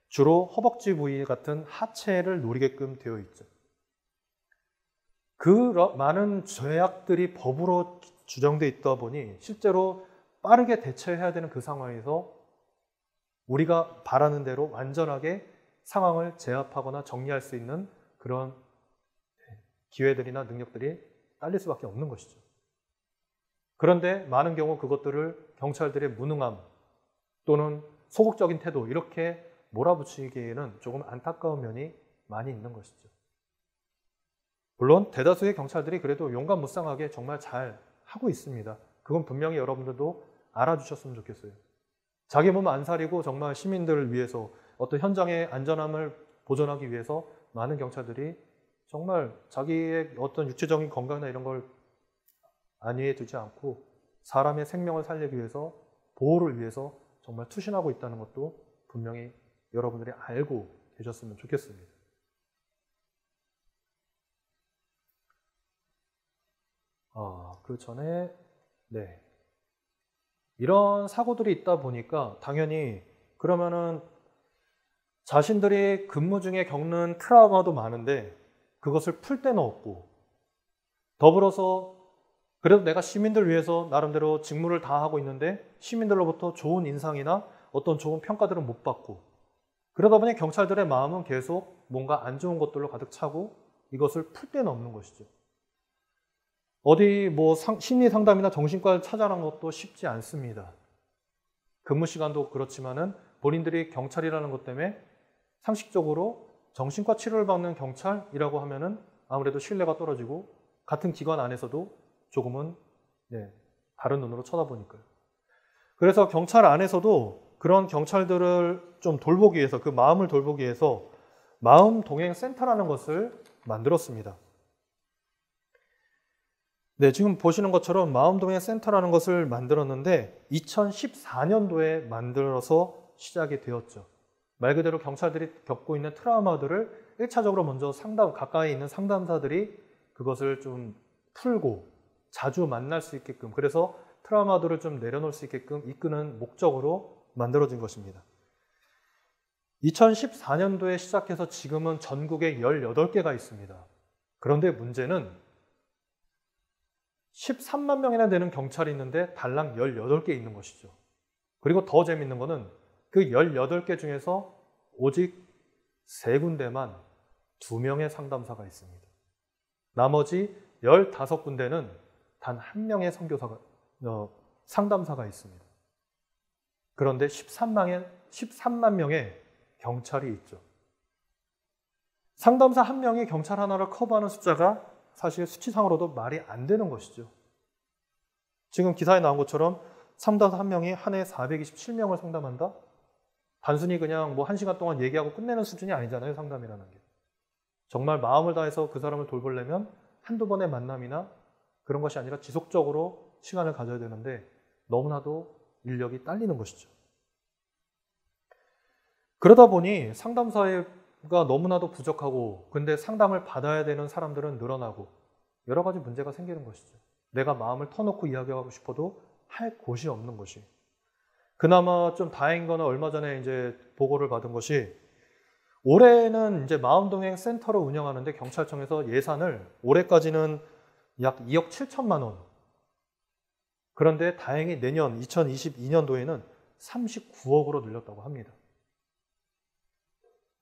주로 허벅지 부위 같은 하체를 노리게끔 되어 있죠. 그 많은 죄악들이 법으로 규정되어 있다 보니 실제로 빠르게 대처해야 되는 그 상황에서 우리가 바라는 대로 완전하게 상황을 제압하거나 정리할 수 있는 그런 기회들이나 능력들이 딸릴 수밖에 없는 것이죠. 그런데 많은 경우 그것들을 경찰들의 무능함 또는 소극적인 태도 이렇게 몰아붙이기에는 조금 안타까운 면이 많이 있는 것이죠. 물론 대다수의 경찰들이 그래도 용감무쌍하게 정말 잘 하고 있습니다. 그건 분명히 여러분들도 알아주셨으면 좋겠어요. 자기 몸 안 사리고 정말 시민들을 위해서 어떤 현장의 안전함을 보존하기 위해서 많은 경찰들이 정말 자기의 어떤 육체적인 건강이나 이런 걸 안위에 두지 않고 사람의 생명을 살리기 위해서, 보호를 위해서 정말 투신하고 있다는 것도 분명히 여러분들이 알고 계셨으면 좋겠습니다. 그 전에 이런 사고들이 있다 보니까 당연히 그러면은 자신들이 근무 중에 겪는 트라우마도 많은데 그것을 풀 데는 없고, 더불어서 그래도 내가 시민들 위해서 나름대로 직무를 다 하고 있는데 시민들로부터 좋은 인상이나 어떤 좋은 평가들은 못 받고, 그러다 보니 경찰들의 마음은 계속 뭔가 안 좋은 것들로 가득 차고 이것을 풀 데는 없는 것이죠. 어디 뭐 심리 상담이나 정신과를 찾아가는 것도 쉽지 않습니다. 근무 시간도 그렇지만은 본인들이 경찰이라는 것 때문에 상식적으로 정신과 치료를 받는 경찰이라고 하면은 아무래도 신뢰가 떨어지고 같은 기관 안에서도 조금은 다른 눈으로 쳐다보니까요. 그래서 경찰 안에서도 그런 경찰들을 좀 돌보기 위해서, 그 마음을 돌보기 위해서 마음동행센터라는 것을 만들었습니다. 지금 보시는 것처럼 마음동행센터라는 것을 만들었는데 2014년도에 만들어서 시작이 되었죠. 말 그대로 경찰들이 겪고 있는 트라우마들을 1차적으로 먼저 가까이 있는 상담사들이 그것을 좀 풀고 자주 만날 수 있게끔, 그래서 트라우마들을 좀 내려놓을 수 있게끔 이끄는 목적으로 만들어진 것입니다. 2014년도에 시작해서 지금은 전국에 18개가 있습니다. 그런데 문제는 13만 명이나 되는 경찰이 있는데 달랑 18개 있는 것이죠. 그리고 더 재밌는 거는 그 18개 중에서 오직 3군데만 2명의 상담사가 있습니다. 나머지 15군데는 단 1명의 상담사가 있습니다. 그런데 13만 명의 경찰이 있죠. 상담사 1명이 경찰 하나를 커버하는 숫자가 사실 수치상으로도 말이 안 되는 것이죠. 지금 기사에 나온 것처럼 상담사 1명이 한 해 427명을 상담한다? 단순히 그냥 뭐 1시간 동안 얘기하고 끝내는 수준이 아니잖아요, 상담이라는 게. 정말 마음을 다해서 그 사람을 돌보려면 한두 번의 만남이나 그런 것이 아니라 지속적으로 시간을 가져야 되는데 너무나도 인력이 딸리는 것이죠. 그러다 보니 상담사가 너무나도 부족하고, 근데 상담을 받아야 되는 사람들은 늘어나고 여러 가지 문제가 생기는 것이죠. 내가 마음을 터놓고 이야기하고 싶어도 할 곳이 없는 것이. 그나마 좀 다행인 거는 얼마 전에 이제 보고를 받은 것이, 올해는 이제 마음동행 센터를 운영하는데 경찰청에서 예산을 올해까지는 약 2억 7천만 원. 그런데 다행히 내년 2022년도에는 39억으로 늘렸다고 합니다.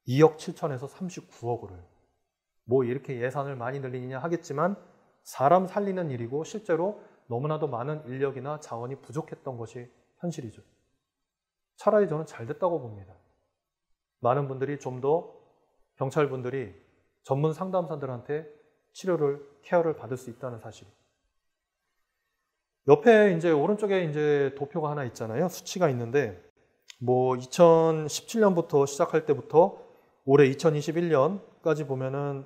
2억 7천에서 39억을. 뭐 이렇게 예산을 많이 늘리느냐 하겠지만 사람 살리는 일이고 실제로 너무나도 많은 인력이나 자원이 부족했던 것이 현실이죠. 차라리 저는 잘 됐다고 봅니다. 많은 분들이 좀 더 경찰분들이 전문 상담사들한테 치료를, 케어를 받을 수 있다는 사실. 옆에 이제 오른쪽에 이제 도표가 하나 있잖아요. 수치가 있는데, 뭐 2017년부터 시작할 때부터 올해 2021년까지 보면은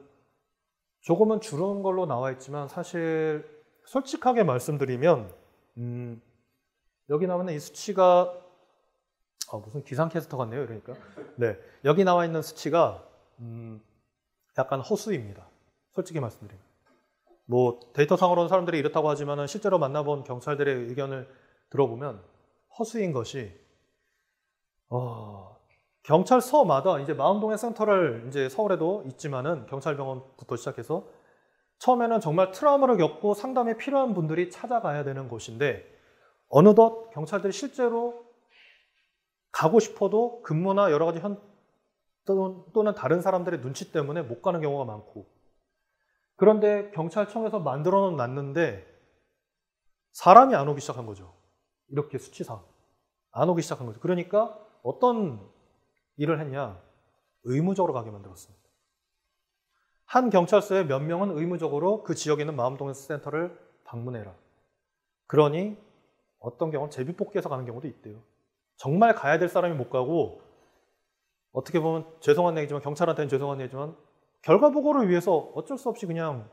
조금은 줄은 걸로 나와 있지만 사실 솔직하게 말씀드리면 여기 나오는 이 수치가 무슨 기상캐스터 같네요. 그러니까 네, 여기 나와 있는 수치가 약간 허수입니다. 솔직히 말씀드리면 뭐 데이터상으로는 사람들이 이렇다고 하지만 실제로 만나본 경찰들의 의견을 들어보면 허수인 것이 경찰서마다 이제 마음동의 센터를 이제 서울에도 있지만은 경찰병원부터 시작해서 처음에는 정말 트라우마를 겪고 상담이 필요한 분들이 찾아가야 되는 곳인데 어느덧 경찰들이 실제로 가고 싶어도 근무나 여러 가지 또는 다른 사람들의 눈치 때문에 못 가는 경우가 많고 그런데 경찰청에서 만들어 놨는데 사람이 안 오기 시작한 거죠. 이렇게 수치상 안 오기 시작한 거죠. 그러니까 어떤 일을 했냐? 의무적으로 가게 만들었습니다. 한 경찰서에 몇 명은 의무적으로 그 지역에 있는 마음동행센터를 방문해라. 그러니 어떤 경우는 제비뽑기해서 가는 경우도 있대요. 정말 가야 될 사람이 못 가고 어떻게 보면 죄송한 얘기지만 경찰한테는 죄송한 얘기지만 결과 보고를 위해서 어쩔 수 없이 그냥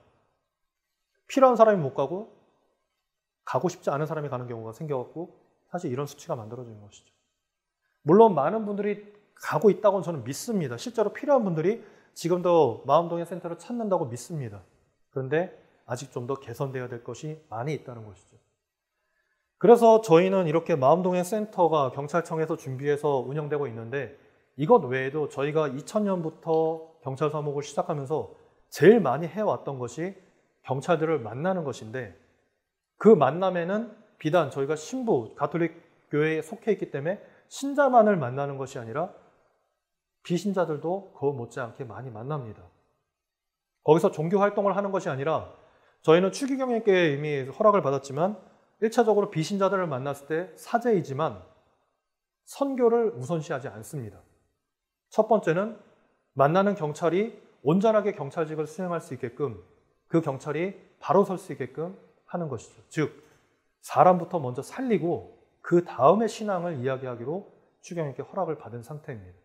필요한 사람이 못 가고 가고 싶지 않은 사람이 가는 경우가 생겨갖고 사실 이런 수치가 만들어지는 것이죠. 물론 많은 분들이 가고 있다고 저는 믿습니다. 실제로 필요한 분들이 지금도 마음동행 센터를 찾는다고 믿습니다. 그런데 아직 좀 더 개선되어야 될 것이 많이 있다는 것이죠. 그래서 저희는 이렇게 마음동행 센터가 경찰청에서 준비해서 운영되고 있는데 이것 외에도 저희가 2000년부터 경찰 사목을 시작하면서 제일 많이 해왔던 것이 경찰들을 만나는 것인데 그 만남에는 비단 저희가 신부, 가톨릭 교회에 속해 있기 때문에 신자만을 만나는 것이 아니라 비신자들도 그거 못지않게 많이 만납니다. 거기서 종교 활동을 하는 것이 아니라 저희는 추기경에게 이미 허락을 받았지만 1차적으로 비신자들을 만났을 때 사제이지만 선교를 우선시하지 않습니다. 첫 번째는 만나는 경찰이 온전하게 경찰직을 수행할 수 있게끔 그 경찰이 바로 설 수 있게끔 하는 것이죠. 즉 사람부터 먼저 살리고 그 다음에 신앙을 이야기하기로 추경에게 허락을 받은 상태입니다.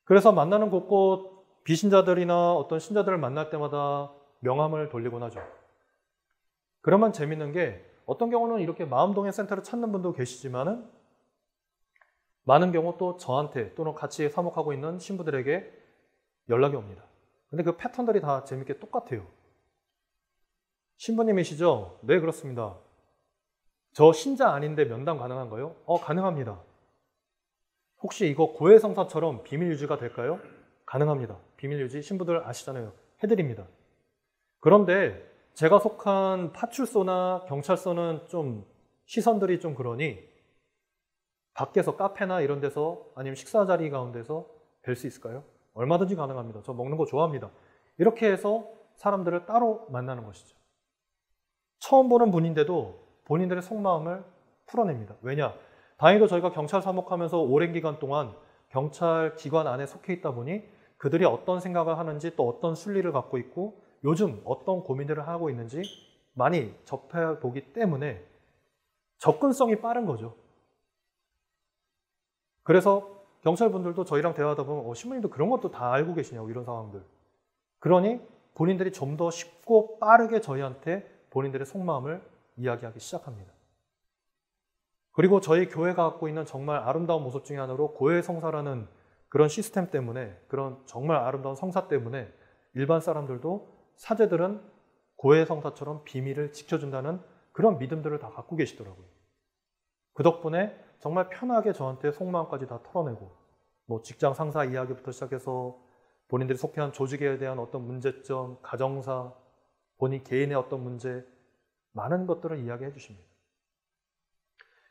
그래서 만나는 곳곳 비신자들이나 어떤 신자들을 만날 때마다 명함을 돌리곤 하죠. 그러면 재밌는 게 어떤 경우는 이렇게 마음동행 센터를 찾는 분도 계시지만은 많은 경우 또 저한테 또는 같이 사목하고 있는 신부들에게 연락이 옵니다. 근데 그 패턴들이 다 재밌게 똑같아요. 신부님이시죠? 네, 그렇습니다. 저 신자 아닌데 면담 가능한가요? 가능합니다. 혹시 이거 고해성사처럼 비밀 유지가 될까요? 가능합니다. 비밀 유지 신부들 아시잖아요. 해드립니다. 그런데 제가 속한 파출소나 경찰서는 좀 시선들이 좀 그러니 밖에서 카페나 이런 데서 아니면 식사 자리 가운데서 뵐 수 있을까요? 얼마든지 가능합니다. 저 먹는 거 좋아합니다. 이렇게 해서 사람들을 따로 만나는 것이죠. 처음 보는 분인데도 본인들의 속마음을 풀어냅니다. 왜냐? 다행히도 저희가 경찰 사목하면서 오랜 기간 동안 경찰 기관 안에 속해 있다 보니 그들이 어떤 생각을 하는지 또 어떤 순리를 갖고 있고 요즘 어떤 고민들을 하고 있는지 많이 접해보기 때문에 접근성이 빠른 거죠. 그래서 경찰분들도 저희랑 대화하다 보면 신부님도 그런 것도 다 알고 계시냐고 이런 상황들. 그러니 본인들이 좀 더 쉽고 빠르게 저희한테 본인들의 속마음을 이야기하기 시작합니다. 그리고 저희 교회가 갖고 있는 정말 아름다운 모습 중에 하나로 고해성사라는 그런 시스템 때문에 그런 정말 아름다운 성사 때문에 일반 사람들도 사제들은 고해성사처럼 비밀을 지켜준다는 그런 믿음들을 다 갖고 계시더라고요. 그 덕분에 정말 편하게 저한테 속마음까지 다 털어내고 뭐 직장 상사 이야기부터 시작해서 본인들이 속해한 조직에 대한 어떤 문제점, 가정사, 본인 개인의 어떤 문제 많은 것들을 이야기해 주십니다.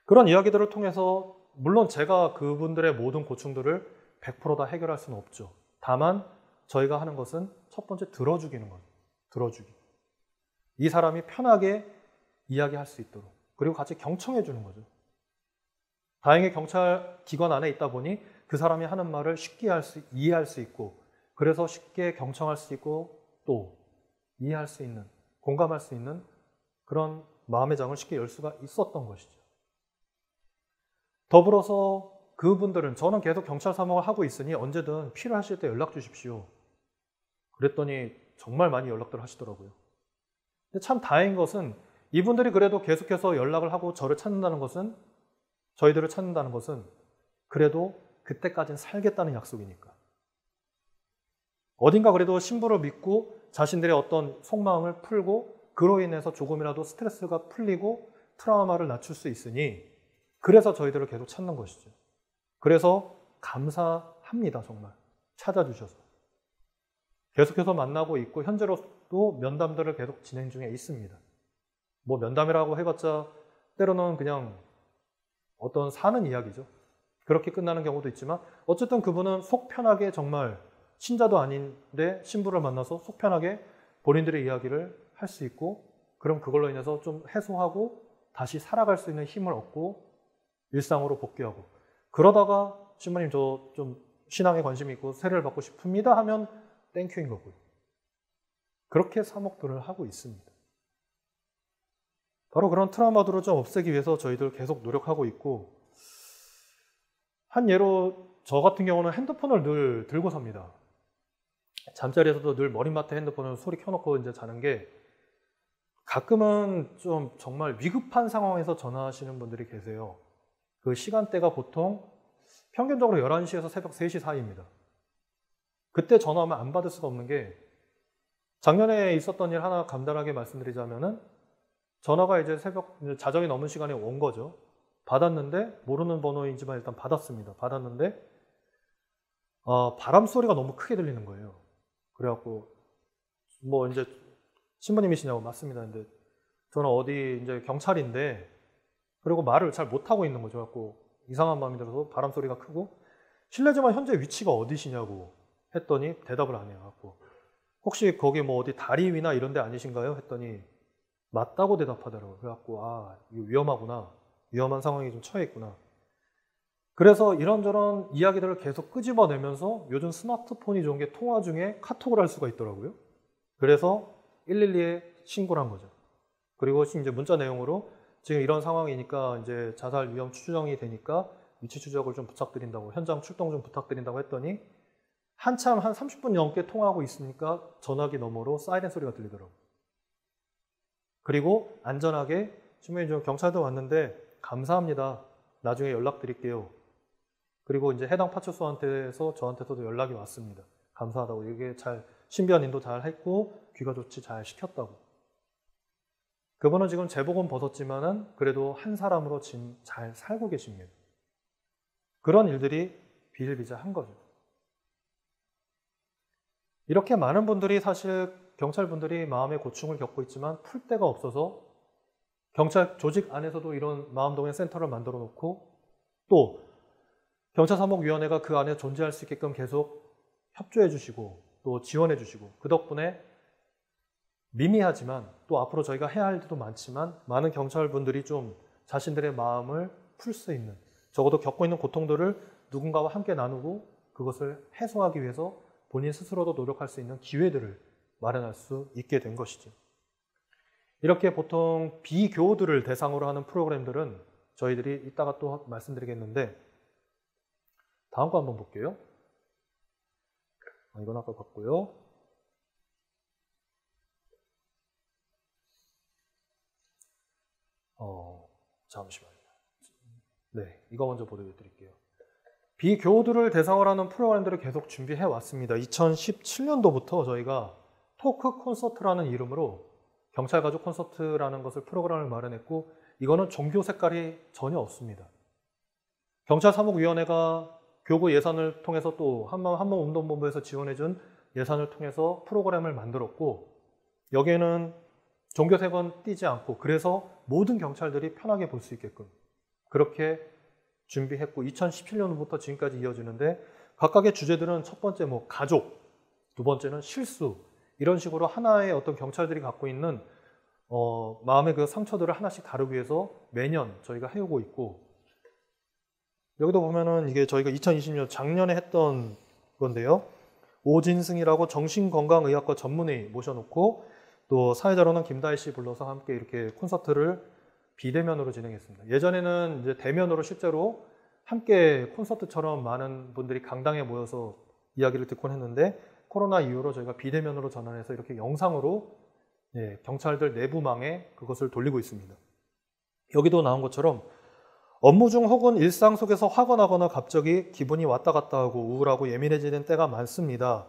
그런 이야기들을 통해서 물론 제가 그분들의 모든 고충들을 100% 다 해결할 수는 없죠. 다만 저희가 하는 것은 첫 번째 들어주기는 거죠. 들어주기. 이 사람이 편하게 이야기할 수 있도록, 그리고 같이 경청해 주는 거죠. 다행히 경찰 기관 안에 있다 보니 그 사람이 하는 말을 쉽게 이해할 수 있고, 그래서 쉽게 경청할 수 있고 또 이해할 수 있는, 공감할 수 있는 그런 마음의 장을 쉽게 열 수가 있었던 것이죠. 더불어서 그분들은, 저는 계속 경찰 사무를 하고 있으니 언제든 필요하실 때 연락 주십시오. 그랬더니 정말 많이 연락들 하시더라고요. 근데 참 다행인 것은 이분들이 그래도 계속해서 연락을 하고 저희들을 찾는다는 것은 그래도 그때까지는 살겠다는 약속이니까. 어딘가 그래도 신부를 믿고 자신들의 어떤 속마음을 풀고 그로 인해서 조금이라도 스트레스가 풀리고 트라우마를 낮출 수 있으니, 그래서 저희들을 계속 찾는 것이죠. 그래서 감사합니다. 정말 찾아주셔서. 계속해서 만나고 있고 현재로도 면담들을 계속 진행 중에 있습니다. 뭐 면담이라고 해봤자 때로는 그냥 어떤 사는 이야기죠. 그렇게 끝나는 경우도 있지만 어쨌든 그분은 속 편하게, 정말 신자도 아닌데 신부를 만나서 속 편하게 본인들의 이야기를 할 수 있고, 그럼 그걸로 인해서 좀 해소하고 다시 살아갈 수 있는 힘을 얻고 일상으로 복귀하고, 그러다가 신부님 저 좀 신앙에 관심이 있고 세례를 받고 싶습니다 하면 땡큐인 거고요. 그렇게 사목들을 하고 있습니다. 바로 그런 트라우마들을 좀 없애기 위해서 저희들 계속 노력하고 있고, 한 예로 저 같은 경우는 핸드폰을 늘 들고 삽니다. 잠자리에서도 늘 머리맡에 핸드폰을 소리 켜놓고 이제 자는 게, 가끔은 좀 정말 위급한 상황에서 전화하시는 분들이 계세요. 그 시간대가 보통 평균적으로 11시에서 새벽 3시 사이입니다. 그때 전화하면 안 받을 수가 없는 게, 작년에 있었던 일 하나 간단하게 말씀드리자면은, 전화가 이제 새벽 자정이 넘은 시간에 온 거죠. 받았는데, 모르는 번호이지만 일단 받았습니다. 받았는데 바람 소리가 너무 크게 들리는 거예요. 그래갖고 뭐 이제 신부님이시냐고, 맞습니다. 근데 저는 어디 이제 경찰인데, 그리고 말을 잘 못하고 있는 거죠. 그래갖고 이상한 마음이 들어서 바람 소리가 크고, 실례지만 현재 위치가 어디시냐고 했더니 대답을 안 해요. 갖고 혹시 거기 뭐 어디 다리 위나 이런 데 아니신가요? 했더니 맞다고 대답하더라고요. 그래갖고 이거 위험하구나. 위험한 상황에 좀 처해 있구나. 그래서 이런저런 이야기들을 계속 끄집어내면서, 요즘 스마트폰이 좋은 게 통화 중에 카톡을 할 수가 있더라고요. 그래서 112에 신고를 한 거죠. 그리고 이제 문자 내용으로 지금 이런 상황이니까 이제 자살 위험 추정이 되니까 위치 추적을 좀 부탁드린다고, 현장 출동 좀 부탁드린다고 했더니, 한참 한 30분 넘게 통화하고 있으니까 전화기 너머로 사이렌 소리가 들리더라고요. 그리고 안전하게, 신부님 좀 경찰도 왔는데 감사합니다. 나중에 연락드릴게요. 그리고 이제 해당 파출소한테서 저한테서도 연락이 왔습니다. 감사하다고, 이게 잘 신변 인도 잘 했고 귀가 조치 잘 시켰다고. 그분은 지금 제복은 벗었지만은 그래도 한 사람으로 지금 잘 살고 계십니다. 그런 일들이 비일비재한 거죠. 이렇게 많은 분들이, 사실 경찰분들이 마음의 고충을 겪고 있지만 풀 데가 없어서 경찰 조직 안에서도 이런 마음동의 센터를 만들어 놓고, 또 경찰사목위원회가 그 안에 존재할 수 있게끔 계속 협조해 주시고 또 지원해 주시고, 그 덕분에 미미하지만 또 앞으로 저희가 해야 할 일도 많지만 많은 경찰분들이 좀 자신들의 마음을 풀 수 있는, 적어도 겪고 있는 고통들을 누군가와 함께 나누고 그것을 해소하기 위해서 본인 스스로도 노력할 수 있는 기회들을 마련할 수 있게 된 것이죠. 이렇게 보통 비교우들을 대상으로 하는 프로그램들은 저희들이 이따가 또 말씀드리겠는데, 다음 거 한번 볼게요. 이건 아까 봤고요. 잠시만요. 네, 이거 먼저 보여드릴게요. 비교우들을 대상으로 하는 프로그램들을 계속 준비해 왔습니다. 2017년도부터 저희가 토크 콘서트라는 이름으로 경찰가족 콘서트라는 것을 프로그램을 마련했고, 이거는 종교 색깔이 전혀 없습니다. 경찰사목위원회가 교구 예산을 통해서 또 한몸운동본부에서 지원해준 예산을 통해서 프로그램을 만들었고, 여기에는 종교색은 띄지 않고, 그래서 모든 경찰들이 편하게 볼 수 있게끔 그렇게 준비했고, 2017년부터 지금까지 이어지는데, 각각의 주제들은 첫 번째 뭐 가족, 두 번째는 실수, 이런 식으로 하나의 어떤 경찰들이 갖고 있는 마음의 그 상처들을 하나씩 다루기 위해서 매년 저희가 해오고 있고, 여기도 보면은 이게 저희가 2020년 작년에 했던 건데요. 오진승이라고 정신건강의학과 전문의 모셔놓고 또 사회자로는 김다희 씨 불러서 함께 이렇게 콘서트를 비대면으로 진행했습니다. 예전에는 이제 대면으로 실제로 함께 콘서트처럼 많은 분들이 강당에 모여서 이야기를 듣곤 했는데, 코로나 이후로 저희가 비대면으로 전환해서 이렇게 영상으로 경찰들 내부망에 그것을 돌리고 있습니다. 여기도 나온 것처럼 업무 중 혹은 일상 속에서 화가 나거나 갑자기 기분이 왔다 갔다 하고 우울하고 예민해지는 때가 많습니다.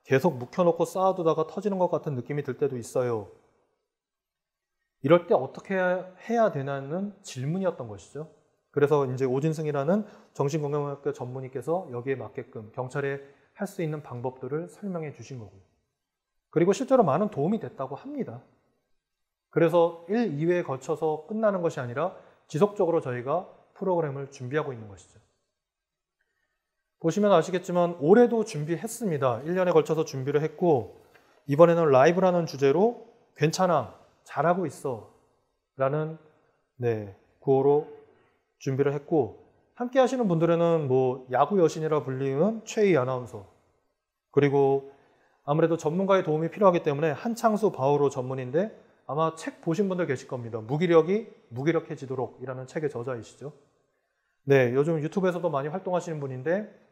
계속 묵혀놓고 쌓아두다가 터지는 것 같은 느낌이 들 때도 있어요. 이럴 때 어떻게 해야 되나는 질문이었던 것이죠. 그래서 이제 오진승이라는 정신건강의학과 전문의께서 여기에 맞게끔 경찰에 할 수 있는 방법들을 설명해 주신 거고요. 그리고 실제로 많은 도움이 됐다고 합니다. 그래서 1, 2회에 걸쳐서 끝나는 것이 아니라 지속적으로 저희가 프로그램을 준비하고 있는 것이죠. 보시면 아시겠지만 올해도 준비했습니다. 1년에 걸쳐서 준비를 했고, 이번에는 라이브라는 주제로 괜찮아, 잘하고 있어 라는 구호로 준비를 했고, 함께 하시는 분들에는 뭐 야구 여신이라 불리는 최희 아나운서, 그리고 아무래도 전문가의 도움이 필요하기 때문에 한창수 바오로 전문인데 아마 책 보신 분들 계실 겁니다. 무기력이 무기력해지도록 이라는 책의 저자이시죠. 네, 요즘 유튜브에서도 많이 활동하시는 분인데,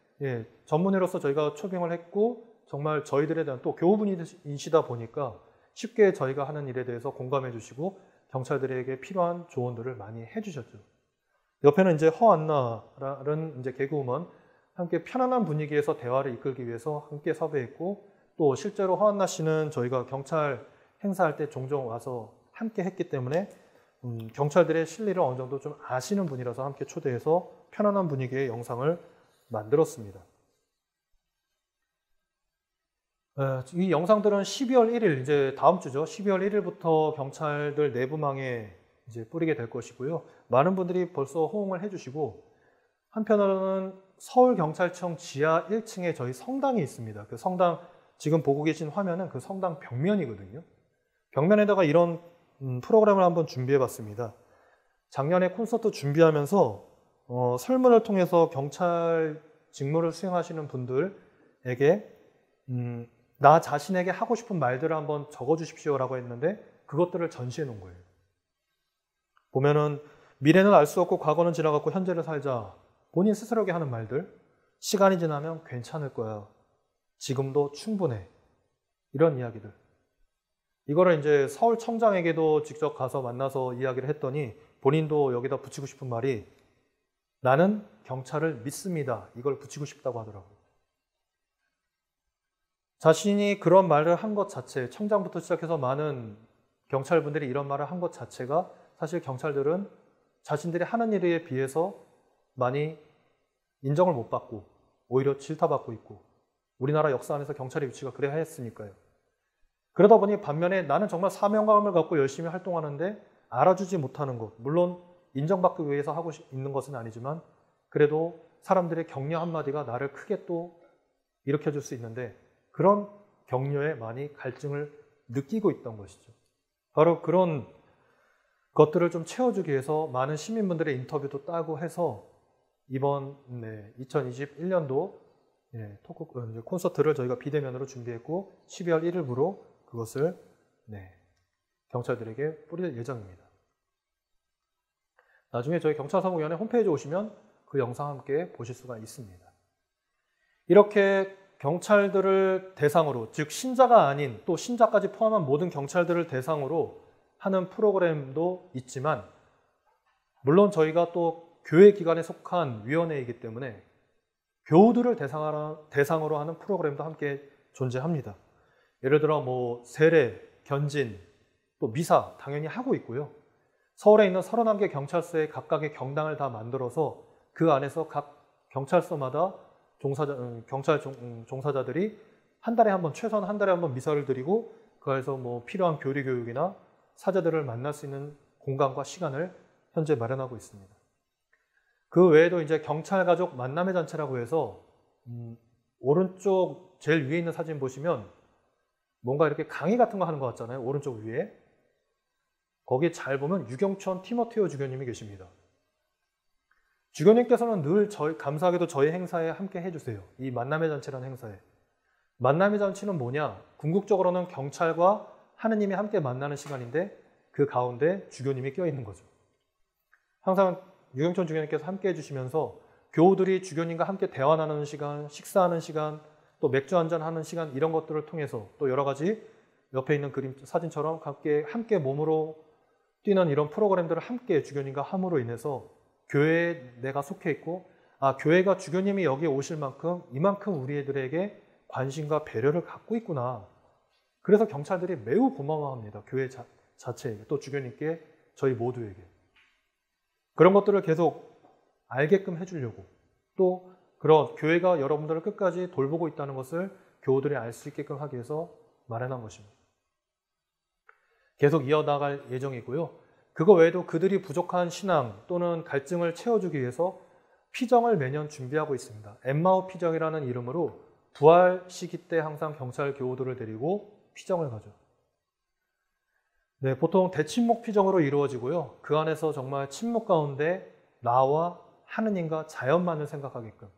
전문의로서 저희가 초빙을 했고 정말 저희들에 대한 또 교우분이시다 보니까 쉽게 저희가 하는 일에 대해서 공감해 주시고 경찰들에게 필요한 조언들을 많이 해주셨죠. 옆에는 이제 허안나라는 이제 개그우먼, 함께 편안한 분위기에서 대화를 이끌기 위해서 함께 섭외했고, 또 실제로 허안나 씨는 저희가 경찰 행사할 때 종종 와서 함께 했기 때문에 경찰들의 실리를 어느 정도 좀 아시는 분이라서 함께 초대해서 편안한 분위기의 영상을 만들었습니다. 이 영상들은 12월 1일, 이제 다음 주죠. 12월 1일부터 경찰들 내부망에 이제 뿌리게 될 것이고요. 많은 분들이 벌써 호응을 해주시고, 한편으로는 서울경찰청 지하 1층에 저희 성당이 있습니다. 그 성당, 지금 보고 계신 화면은 그 성당 벽면이거든요. 벽면에다가 이런 프로그램을 한번 준비해 봤습니다. 작년에 콘서트 준비하면서 설문을 통해서 경찰 직무를 수행하시는 분들에게 나 자신에게 하고 싶은 말들을 한번 적어 주십시오라고 했는데, 그것들을 전시해 놓은 거예요. 보면은 미래는 알 수 없고 과거는 지나갔고 현재를 살자. 본인 스스로에게 하는 말들. 시간이 지나면 괜찮을 거야. 지금도 충분해. 이런 이야기들. 이거를 이제 서울청장에게도 직접 가서 만나서 이야기를 했더니 본인도 여기다 붙이고 싶은 말이 나는 경찰을 믿습니다. 이걸 붙이고 싶다고 하더라고요. 자신이 그런 말을 한 것 자체, 청장부터 시작해서 많은 경찰분들이 이런 말을 한 것 자체가 사실 경찰들은 자신들이 하는 일에 비해서 많이 인정을 못 받고 오히려 질타받고 있고, 우리나라 역사 안에서 경찰의 위치가 그래야 했으니까요. 그러다 보니 반면에 나는 정말 사명감을 갖고 열심히 활동하는데 알아주지 못하는 것, 물론 인정받기 위해서 하고 있는 것은 아니지만 그래도 사람들의 격려 한마디가 나를 크게 또 일으켜줄 수 있는데, 그런 격려에 많이 갈증을 느끼고 있던 것이죠. 바로 그런 것들을 좀 채워주기 위해서 많은 시민분들의 인터뷰도 따고 해서 이번 2021년도 콘서트를 저희가 비대면으로 준비했고 12월 1일부로 그것을 경찰들에게 뿌릴 예정입니다. 나중에 저희 경찰사무위원회 홈페이지에 오시면 그 영상 함께 보실 수가 있습니다. 이렇게 경찰들을 대상으로, 즉 신자가 아닌 또 신자까지 포함한 모든 경찰들을 대상으로 하는 프로그램도 있지만, 물론 저희가 또 교회 기관에 속한 위원회이기 때문에 교우들을 대상으로 하는 프로그램도 함께 존재합니다. 예를 들어 뭐 세례, 견진, 또 미사 당연히 하고 있고요. 서울에 있는 31개 경찰서에 각각의 경당을 다 만들어서 그 안에서 각 경찰서마다 경찰 종사자들이 한 달에 한 번, 최소한 한 달에 한 번 미사를 드리고 그 안에서 뭐 필요한 교리 교육이나 사제들을 만날 수 있는 공간과 시간을 현재 마련하고 있습니다. 그 외에도 이제 경찰 가족 만남의 잔치라고 해서 오른쪽 제일 위에 있는 사진 보시면 뭔가 이렇게 강의 같은 거 하는 것 같잖아요. 오른쪽 위에. 거기 잘 보면 유경천 티모테오 주교님이 계십니다. 주교님께서는 늘 감사하게도 저희 행사에 함께 해주세요. 이 만남의 잔치라는 행사에. 만남의 잔치는 뭐냐? 궁극적으로는 경찰과 하느님이 함께 만나는 시간인데 그 가운데 주교님이 껴있는 거죠. 항상 유경천 주교님께서 함께 해주시면서 교우들이 주교님과 함께 대화 나누는 시간, 식사하는 시간, 또 맥주 한잔 하는 시간 이런 것들을 통해서 또 여러 가지 옆에 있는 그림 사진처럼 함께 몸으로 뛰는 이런 프로그램들을 함께 주교님과 함으로 인해서 교회에 내가 속해 있고 교회가 주교님이 여기에 오실 만큼 이만큼 우리들에게 관심과 배려를 갖고 있구나. 그래서 경찰들이 매우 고마워합니다. 교회 자체에게 또 주교님께 저희 모두에게. 그런 것들을 계속 알게끔 해주려고 또 그런 교회가 여러분들을 끝까지 돌보고 있다는 것을 교우들이 알 수 있게끔 하기 위해서 마련한 것입니다. 계속 이어나갈 예정이고요. 그거 외에도 그들이 부족한 신앙 또는 갈증을 채워주기 위해서 피정을 매년 준비하고 있습니다. 엠마오 피정이라는 이름으로 부활 시기 때 항상 경찰 교우들을 데리고 피정을 가죠. 네, 보통 대침묵 피정으로 이루어지고요. 그 안에서 정말 침묵 가운데 나와 하느님과 자연만을 생각하게끔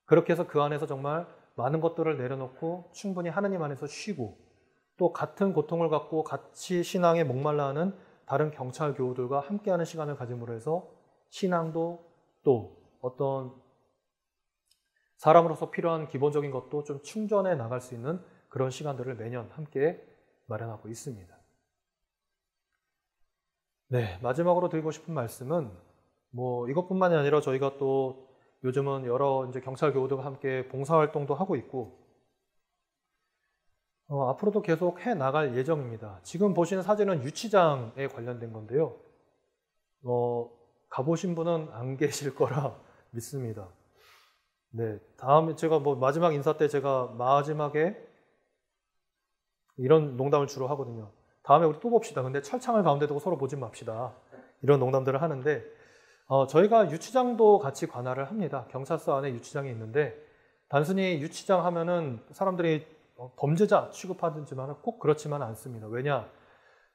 그렇게 해서 그 안에서 정말 많은 것들을 내려놓고 충분히 하느님 안에서 쉬고 또 같은 고통을 갖고 같이 신앙에 목말라 하는 다른 경찰 교우들과 함께하는 시간을 가짐으로 해서 신앙도 또 어떤 사람으로서 필요한 기본적인 것도 좀 충전해 나갈 수 있는 그런 시간들을 매년 함께 마련하고 있습니다. 네, 마지막으로 드리고 싶은 말씀은 이것뿐만이 아니라 저희가 또 요즘은 여러 이제 경찰 교우들과 함께 봉사활동도 하고 있고 앞으로도 계속 해 나갈 예정입니다. 지금 보시는 사진은 유치장에 관련된 건데요. 가보신 분은 안 계실 거라 믿습니다. 네, 다음에 제가 마지막 인사 때 제가 마지막에 이런 농담을 주로 하거든요. 다음에 우리 또 봅시다. 근데 철창을 가운데 두고 서로 보지 맙시다. 이런 농담들을 하는데 저희가 유치장도 같이 관할을 합니다. 경찰서 안에 유치장이 있는데 단순히 유치장 하면은 사람들이 범죄자 취급하지만 꼭 그렇지만 않습니다. 왜냐?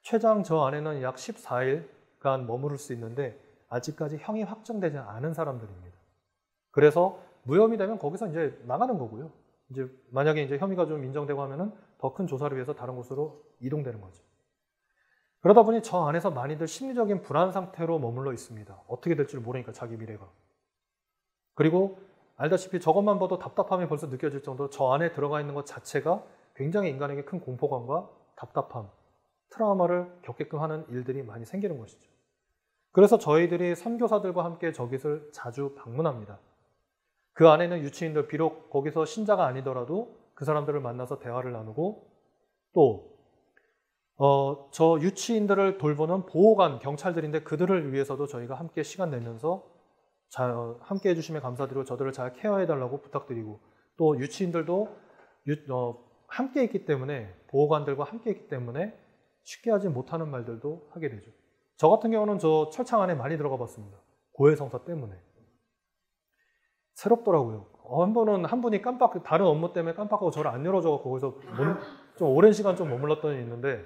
최장 저 안에는 약 14일간 머무를 수 있는데 아직까지 형이 확정되지 않은 사람들입니다. 그래서 무혐의 되면 거기서 이제 나가는 거고요. 이제 만약에 이제 혐의가 좀 인정되고 하면은 더 큰 조사를 위해서 다른 곳으로 이동되는 거죠. 그러다 보니 저 안에서 많이들 심리적인 불안 상태로 머물러 있습니다. 어떻게 될지 모르니까 자기 미래가. 그리고 알다시피 저것만 봐도 답답함이 벌써 느껴질 정도로 저 안에 들어가 있는 것 자체가 굉장히 인간에게 큰 공포감과 답답함, 트라우마를 겪게끔 하는 일들이 많이 생기는 것이죠. 그래서 저희들이 선교사들과 함께 저깃을 자주 방문합니다. 그 안에는 유치인들, 비록 거기서 신자가 아니더라도 그 사람들을 만나서 대화를 나누고 또 저 유치인들을 돌보는 보호관 경찰들인데 그들을 위해서도 저희가 함께 시간 내면서 함께 해주시면 감사드리고 저들을 잘 케어해달라고 부탁드리고 또 유치인들도 함께 있기 때문에 보호관들과 함께 있기 때문에 쉽게 하지 못하는 말들도 하게 되죠. 저 같은 경우는 저 철창 안에 많이 들어가 봤습니다. 고해성사 때문에. 새롭더라고요. 한 분이 다른 업무 때문에 깜빡하고 저를 안 열어줘서 거기서 좀 오랜 시간 좀 머물렀던 일이 있는데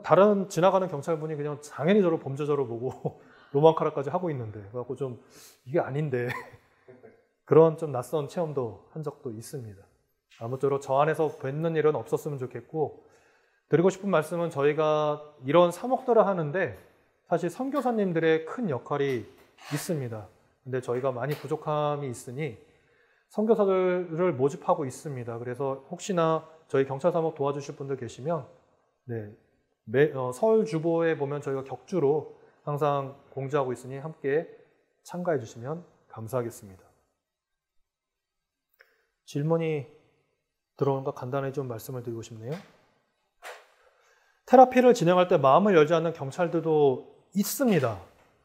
다른 지나가는 경찰분이 그냥 당연히 저를 범죄자로 보고 로망카라까지 하고 있는데 그래갖고 좀 이게 아닌데 그런 좀 낯선 체험도 한 적도 있습니다. 아무쪼록 저 안에서 뵙는 일은 없었으면 좋겠고 드리고 싶은 말씀은 저희가 이런 사목들을 하는데 사실 선교사님들의 큰 역할이 있습니다. 근데 저희가 많이 부족함이 있으니 선교사들을 모집하고 있습니다. 그래서 혹시나 저희 경찰 사목 도와주실 분들 계시면 서울 주보에 보면 저희가 격주로 항상 공지하고 있으니 함께 참가해 주시면 감사하겠습니다. 질문이 들어오는가 간단히 좀 말씀을 드리고 싶네요. 테라피를 진행할 때 마음을 열지 않는 경찰들도 있습니다.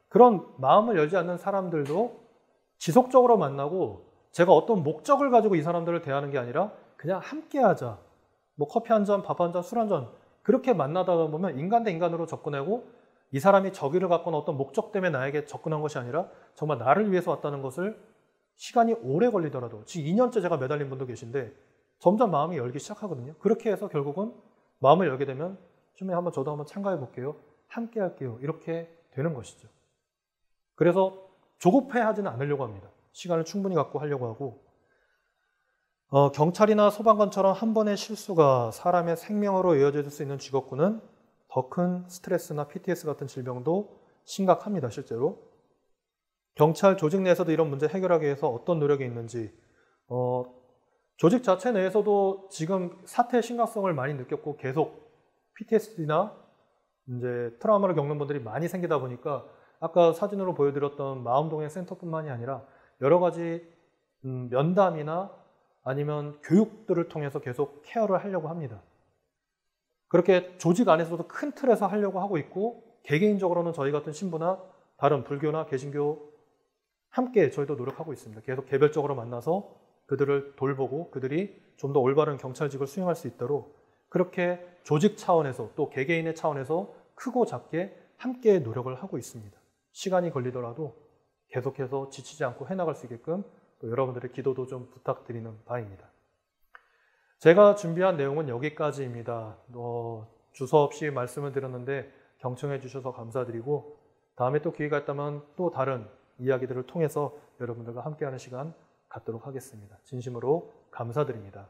그런 마음을 열지 않는 사람들도 지속적으로 만나고 제가 어떤 목적을 가지고 이 사람들을 대하는 게 아니라 그냥 함께 하자. 커피 한 잔, 밥 한 잔, 술 한 잔 그렇게 만나다 보면 인간 대 인간으로 접근하고 이 사람이 저기를 갖거나 어떤 목적 때문에 나에게 접근한 것이 아니라 정말 나를 위해서 왔다는 것을 시간이 오래 걸리더라도 지금 2년째 제가 매달린 분도 계신데 점점 마음이 열기 시작하거든요. 그렇게 해서 결국은 마음을 열게 되면 주님 한번 저도 한번 참가해 볼게요. 함께 할게요. 이렇게 되는 것이죠. 그래서 조급해하지는 않으려고 합니다. 시간을 충분히 갖고 하려고 하고 경찰이나 소방관처럼 한 번의 실수가 사람의 생명으로 이어질 수 있는 직업군은 더 큰 스트레스나 PTSD 같은 질병도 심각합니다. 실제로. 경찰 조직 내에서도 이런 문제 해결하기 위해서 어떤 노력이 있는지 조직 자체 내에서도 지금 사태의 심각성을 많이 느꼈고 계속 PTSD나 이제 트라우마를 겪는 분들이 많이 생기다 보니까 아까 사진으로 보여드렸던 마음동행 센터뿐만이 아니라 여러 가지 면담이나 아니면 교육들을 통해서 계속 케어를 하려고 합니다. 그렇게 조직 안에서도 큰 틀에서 하려고 하고 있고 개개인적으로는 저희 같은 신부나 다른 불교나 개신교 함께 저희도 노력하고 있습니다. 계속 개별적으로 만나서 그들을 돌보고 그들이 좀 더 올바른 경찰직을 수행할 수 있도록 그렇게 조직 차원에서 또 개개인의 차원에서 크고 작게 함께 노력을 하고 있습니다. 시간이 걸리더라도 계속해서 지치지 않고 해나갈 수 있게끔 또 여러분들의 기도도 좀 부탁드리는 바입니다. 제가 준비한 내용은 여기까지입니다. 주저없이 말씀을 드렸는데 경청해 주셔서 감사드리고 다음에 또 기회가 있다면 또 다른 이야기들을 통해서 여러분들과 함께하는 시간 갖도록 하겠습니다. 진심으로 감사드립니다.